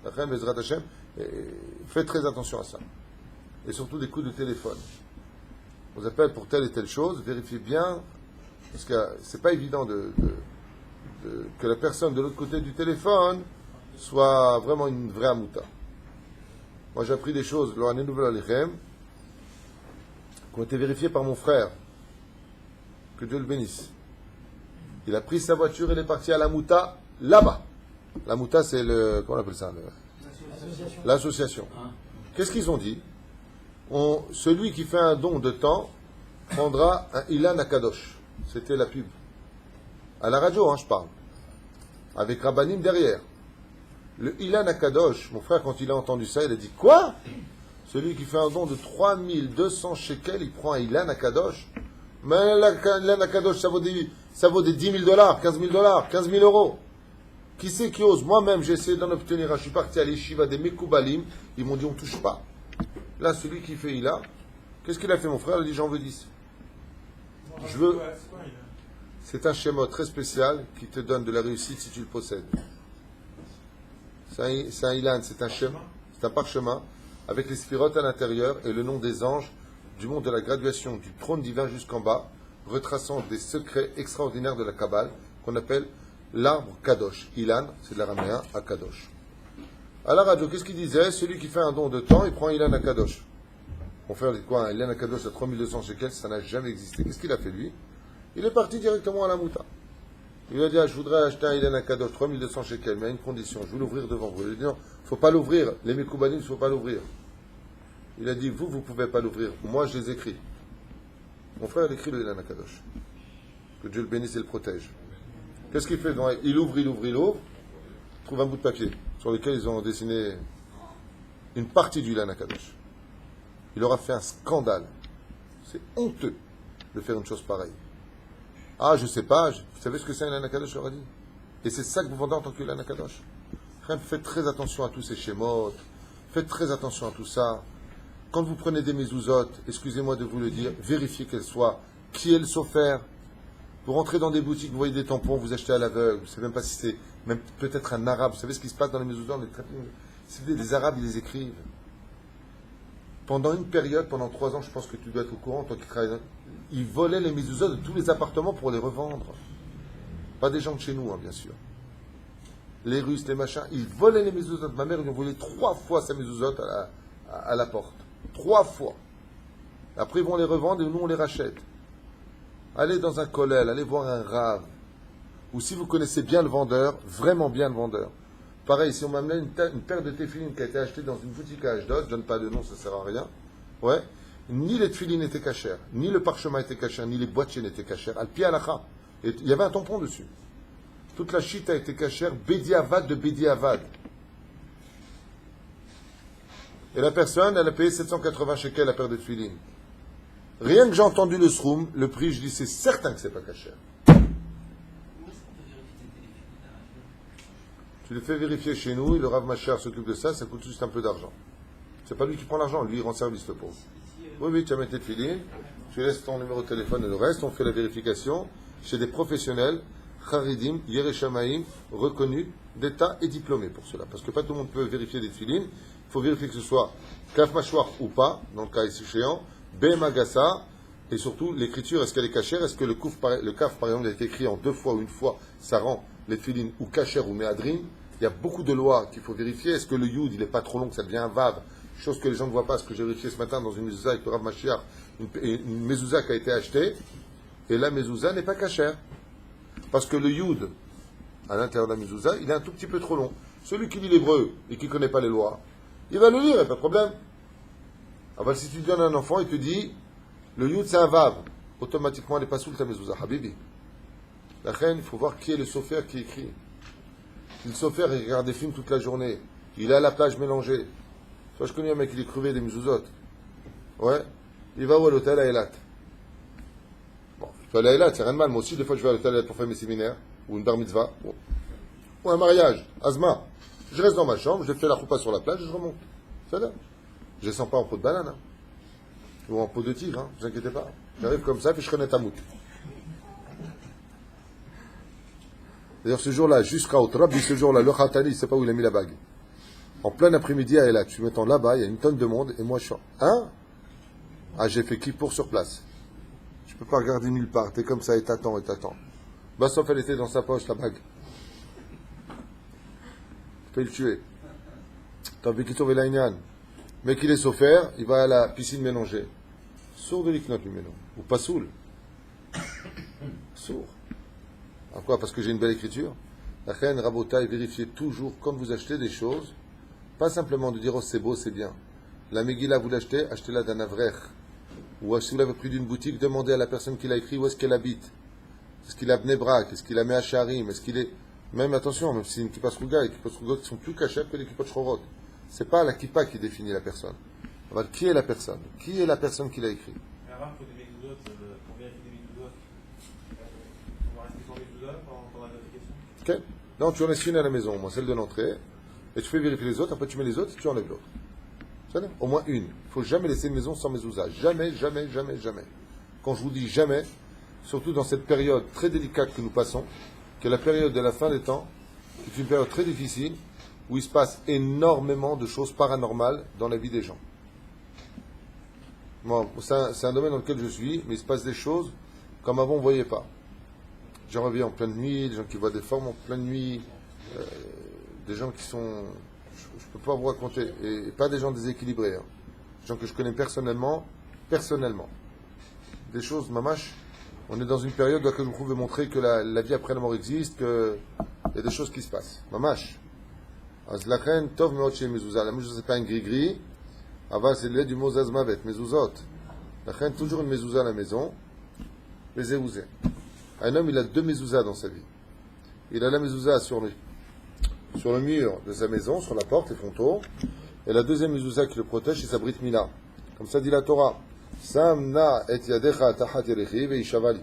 A: La reine Bezrat Hashem, faites très attention à ça. Et surtout des coups de téléphone. On vous appelle pour telle et telle chose, vérifiez bien, parce que c'est pas évident que la personne de l'autre côté du téléphone soit vraiment une vraie amouta. Moi j'ai appris des choses, lors d'un nouvel alechem, qui ont été vérifiées par mon frère. Que Dieu le bénisse. Il a pris sa voiture et il est parti à la Mouta, là-bas. La Mouta, c'est le... Comment on appelle ça? L'association. Qu'est-ce qu'ils ont dit? Celui qui fait un don de temps prendra un Ilan Akadosh. C'était la pub. À la radio, je parle. Avec Rabbanim derrière. Le Ilan Akadosh, mon frère, quand il a entendu ça, il a dit quoi? Celui qui fait un don de 3200 shekels, il prend un Ilan Akadosh. Mais l'Ilan Akadosh, ça vaut des 10 000 $, 15 000 $, 15 000 euros. Qui c'est qui ose? Moi-même, j'ai essayé d'en obtenir un. Je suis parti à l'Yeshiva des Mekoubalim. Ils m'ont dit, on ne touche pas. Là, celui qui fait Ilan, qu'est-ce qu'il a fait, mon frère? Il a dit, j'en veux 10. Je veux. C'est un schéma très spécial qui te donne de la réussite si tu le possèdes. C'est un Ilan, c'est un schéma, c'est un parchemin avec les sphirotes à l'intérieur et le nom des anges du monde de la graduation du trône divin jusqu'en bas, retraçant des secrets extraordinaires de la Kabbale qu'on appelle l'arbre Kadosh. Ilan, c'est de l'araméen à Kadosh. À la radio, qu'est-ce qu'il disait? Celui qui fait un don de temps, il prend Ilan Akadosh. On fait quoi? Un Ilan Akadosh à 3200 shekels, ça n'a jamais existé. Qu'est-ce qu'il a fait lui? Il est parti directement à la Mouta. Il a dit, je voudrais acheter un Ilan Akadosh, 3200 shekels, mais à une condition, je vais l'ouvrir devant vous. Il a dit, non, il ne faut pas l'ouvrir. Les Mekoubanim, il ne faut pas l'ouvrir. Il a dit, vous ne pouvez pas l'ouvrir. Moi, je les écris. Mon frère, il écrit le Ilan Akadosh. Que Dieu le bénisse et le protège. Qu'est-ce qu'il fait? Il ouvre. Il trouve un bout de papier sur lequel ils ont dessiné une partie du Ilan Akadosh. Il aura fait un scandale. C'est honteux de faire une chose pareille. Ah, je sais pas, vous savez ce que c'est un Ilan Akadosh, je leur ai dit. Et c'est ça que vous vendez en tant qu'Ilan Akadosh. Faites très attention à tous ces schémas. Faites très attention à tout ça. Quand vous prenez des mezuzot, excusez-moi de vous le dire, vérifiez qu'elles soient qui est le sofer. Vous rentrez dans des boutiques, vous voyez des tampons, vous achetez à l'aveugle. Vous ne savez même pas si c'est même peut-être un arabe. Vous savez ce qui se passe dans les mezuzot, c'est des arabes, ils les écrivent. Pendant une période, pendant 3 ans, je pense que tu dois être au courant, toi qui travailles, ils volaient les mezuzot de tous les appartements pour les revendre. Pas des gens de chez nous, hein, bien sûr. Les Russes, les machins, ils volaient les mezuzot. Ma mère, ils ont volé 3 fois sa mezuzot à la porte. 3 fois. Après, ils vont les revendre et nous, on les rachète. Allez dans un kollel, allez voir un rave. Ou si vous connaissez bien le vendeur, vraiment bien le vendeur. Pareil, si on m'amenait une paire de téfilines qui a été achetée dans une boutique à Ashdod, je donne pas de nom, ça sert à rien. Ouais. Ni les téfilines étaient cachères, ni le parchemin était caché, ni les boîtiers n'étaient cachères. Al pi alacha. Et il y avait un tampon dessus. Toute la chita était cachère, Bedi Avad de Bedi Avad. Et la personne, elle a payé 780 shekels la paire de téfilines. Rien que j'ai entendu le sroum, le prix, je dis c'est certain que c'est pas cachère. Tu le fais vérifier chez nous, et le Rav Machar s'occupe de ça, ça coûte juste un peu d'argent. C'est pas lui qui prend l'argent, lui il rend service le pauvre. Oui, tu as mis tes filines, tu laisses ton numéro de téléphone et le reste, on fait la vérification chez des professionnels, Charidim, Yereshamaïm, reconnus d'État et diplômés pour cela. Parce que pas tout le monde peut vérifier des filines, il faut vérifier que ce soit Kaf Machouar ou pas, dans le cas échéant, B Magassa, et surtout l'écriture, est-ce qu'elle est cachère, est-ce que le Kaf par exemple, a été écrit en 2 fois ou 1 fois, ça rend les filines ou cachère ou méadrine. Il y a beaucoup de lois qu'il faut vérifier. Est-ce que le yud, il n'est pas trop long, que ça devient un vav? Chose que les gens ne voient pas, ce que j'ai vérifié ce matin dans une mezouza avec le Rav Mashiach, une mezouza qui a été achetée, et la mezouza n'est pas cachère. Parce que le yud, à l'intérieur de la mezouza, il est un tout petit peu trop long. Celui qui lit l'hébreu et qui ne connaît pas les lois, il va le lire, il n'y a pas de problème. Alors si tu donnes à un enfant, il te dit, le yud c'est un vav, automatiquement il n'est pas sous ta mezouza, habibi. La reine, il faut voir qui est le sofer qui écrit. Le sofer, il regarde des films toute la journée. Il est à la plage mélangé. Soit je connais un mec qui est crevé des musouzot. Ouais. Il va où à l'hôtel à Eilat. Bon, je peux aller à Eilat, c'est rien de mal. Moi aussi, des fois, je vais à l'hôtel à Eilat pour faire mes séminaires. Ou une bar mitzvah. Bon. Ou un mariage. Azma. Je reste dans ma chambre, je fais la choupa sur la plage et je remonte. C'est là. Je ne descends pas en peau de banane. Hein. Ou en peau de tigre, hein. Ne vous inquiétez pas. J'arrive comme ça, puis je connais ta moute. D'ailleurs, ce jour-là, jusqu'à Outrabi, ce jour-là, le Khatani, il ne sait pas où il a mis la bague. En plein après-midi à Eilat, je suis maintenant là-bas, il y a une tonne de monde, et moi je suis. Hein? Ah, j'ai fait pour sur place. Je ne peux pas regarder nulle part, t'es comme ça, et t'attends. Bah, sauf elle était dans sa poche, la bague. Tu peux le tuer. T'as vu qu'il sauve l'Aïnian. Mais qu'il est sofer, il va à la piscine mélangée. Sourd de l'iknot, lui, mélange. Ou pas soul. Sourd. Pourquoi? Parce que j'ai une belle écriture. La reine Rabotaï, vérifiez toujours quand vous achetez des choses, pas simplement de dire oh c'est beau, c'est bien. La Megillah, vous l'achetez, achetez-la d'un avrech. Ou si vous l'avez pris d'une boutique, demandez à la personne qui l'a écrit où est-ce qu'elle habite. Est-ce qu'il a Bnei Brak? Est-ce qu'il a Mea Sharim? Est-ce qu'il est. Même attention, même si c'est une kippa sruga, les kippa sruga qui sont plus cachères que les kippot shorot. C'est pas la kippa qui définit la personne. Alors, qui est la personne? Qui est la personne qui l'a écrit? Okay. Non, tu en laisses une à la maison, moi, celle de l'entrée, et tu fais vérifier les autres, après tu mets les autres, et tu enlèves l'autre. Au moins une. Il ne faut jamais laisser une maison sans mezouza. Jamais. Quand je vous dis jamais, surtout dans cette période très délicate que nous passons, qui est la période de la fin des temps, qui est une période très difficile, où il se passe énormément de choses paranormales dans la vie des gens. Bon, c'est un domaine dans lequel je suis, mais il se passe des choses comme avant on ne voyait pas. Des gens reviennent en pleine nuit, des gens qui voient des formes en pleine nuit, des gens qui sont je ne peux pas vous raconter, et pas des gens déséquilibrés, hein. Des gens que je connais personnellement, des choses, mamash, on est dans une période où je veut montrer que la vie après la mort existe, qu'il y a des choses qui se passent, mamash. Azlachen, tov meot chez mezouza, la mezouza c'est pas un gris-gris, avant c'est le lait du mot zazmavet, mezouzot. Lachen, toujours une mezouza à la maison, les zéouzé. Un homme, il a 2 mezouza dans sa vie. Il a la mezouza sur le mur de sa maison, sur la porte, les frontaux, et la deuxième mezouza qui le protège, c'est sa brit mila. Comme ça dit la Torah. Samna et yadecha tachat yerechi veishavali.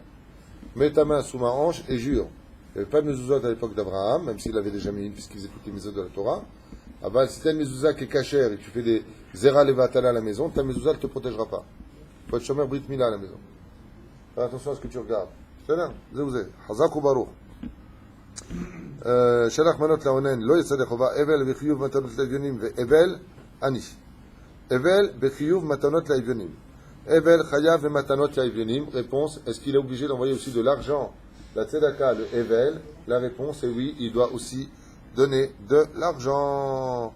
A: Mets ta main sous ma hanche et jure. Il n'y avait pas de mezouza à l'époque d'Abraham, même s'il avait déjà mis une, puisqu'il faisait toutes les mezouza de la Torah. Ah ben, si tu as une mezouza qui est cachère et que tu fais des zera levatala à la maison, ta mezouza ne te protégera pas. Il faut être shomer brit mila à la maison. Fais attention à ce que tu regardes. C'est là, zéouzé. Hazak ou baruch. שלח מנות לעונן לא יצא לחובה אבל בחיוב מתנות לאביונים ואבל עני אבל בחיוב מתנות לאביונים אבל חייב ומתנות לאביונים réponse est-ce qu'il est obligé d'envoyer aussi de l'argent la tzedaka le evel la réponse est oui il doit aussi donner de l'argent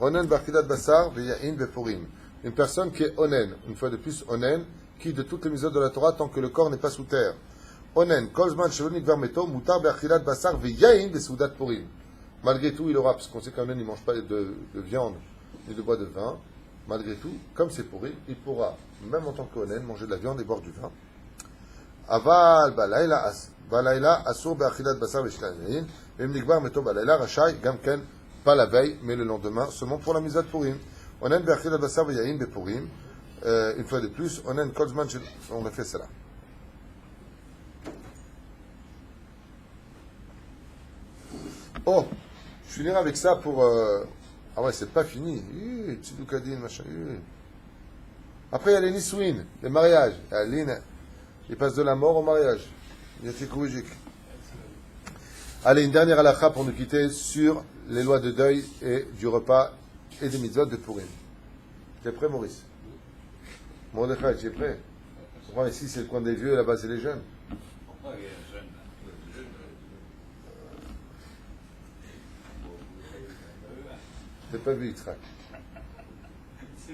A: onen bachilat basar veyain bepurim une personne qui est onen une fois de plus onen qui de toutes les mitzvot de la Torah tant que le corps n'est pas sous terre Onen, Kolzman, Shelonik Vermeto, Moutar, Beachilat, Basar, Veyain, Besoudat Purim. Malgré tout, il aura, parce qu'on sait qu'un Onen, il ne mange pas de viande ni de bois de vin. Malgré tout, comme c'est pourri, il pourra, même en tant qu'Onen, manger de la viande et boire du vin. Aval, Balaila, Asur, Beachilat, Basar, Veshkanin, Vemnikbar, Meto, Balaila, Rachai, Gamken, pas la veille, mais le lendemain, seulement pour la Mizat Purim. Onen, Beachilat, Basar, Veyain, Bepurim. Une fois de plus, Onen, Kolzman, on a fait cela. Oh, je finirai avec ça pour... Ah ouais, c'est pas fini. Tzidukadin, machin. Après, il y a les nisouin, les mariages. Il passe de la mort au mariage. Il y a Tikouijik. Allez, une dernière halakha pour nous quitter sur les lois de deuil et du repas et des mitzvot de Purim. Tu es prêt, Maurice? Mordechai, tu es prêt? Pourquoi ici c'est le coin des vieux et là-bas c'est les jeunes?
C: Pourquoi il y a un jeune?
A: Je n'ai pas vu Yitzhak.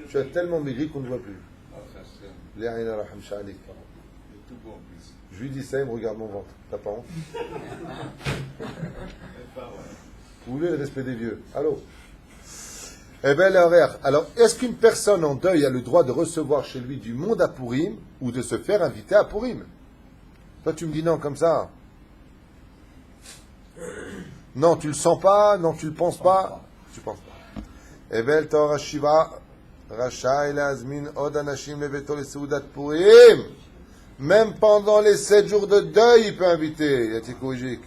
A: Tu as tellement maigri qu'on ne voit plus.
C: Il est tout bon en plus.
A: Je lui dis ça, il me regarde mon ventre. T'as pas honte? Vous voulez le respect des vieux? Allô? Eh bien, alors, est-ce qu'une personne en deuil a le droit de recevoir chez lui du monde à Purim ou de se faire inviter à Purim? Toi, tu me dis non comme ça. Non, tu le sens pas. Non, tu le penses pas. Tu penses pas. Evel Torah Shiva Rachai Lazmin Od Anashim Leveto le Seudat Purim. Même pendant les 7 jours de deuil, il peut inviter. Yatikouijik.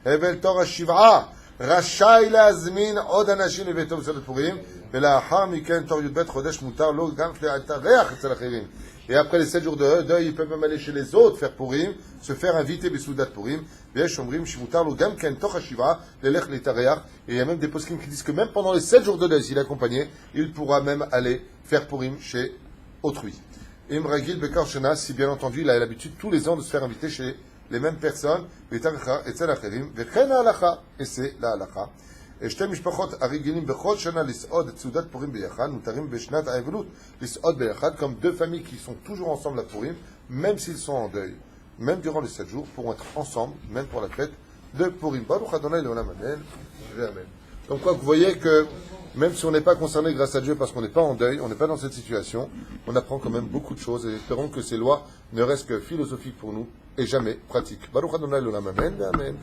A: Evel Torah Shiva Rachai Lazmin Od Anashim Leveto le Seudat Purim. ולאחר מכן תור י"ב חודש מותר לו גם להתארח אצל אחרים. Et après les 7 jours de deuil, ils peuvent même aller chez les autres faire Purim, se faire inviter בסעודת Purim. ויש אומרים שמותר לו גם כן תוך השבעה ללך להתארח. Et il y a même des poskim qui disent que même pendant les 7 jours de deuil, s'il est accompagné, il pourra même aller faire Purim chez autrui. Im Ragil Bekar Shana, si bien entendu, il a l'habitude tous les ans de se faire inviter chez les mêmes personnes, להתארחה אצל אחרים, וכן ההלכה, et c'est la halakha. שתי משפחות הרגילים בכל שנה לסעוד את סעודת פורים ביחד, מותרים בשנת האבלות לסעוד ביחד, comme 2 familles qui sont toujours ensemble à Purim, même s'ils sont en deuil, même durant les 7 jours, pourront être ensemble, même pour la fête de Purim. Baruch Adonai Leolam Amen. Amen. Donc quoi, vous voyez que même si on n'est pas concerné grâce à Dieu parce qu'on n'est pas en deuil, on n'est pas dans cette situation, on apprend quand même beaucoup de choses et espérons que ces lois ne restent que philosophiques pour nous et jamais pratiques. Baruch Adonai Leolam Amen. Amen.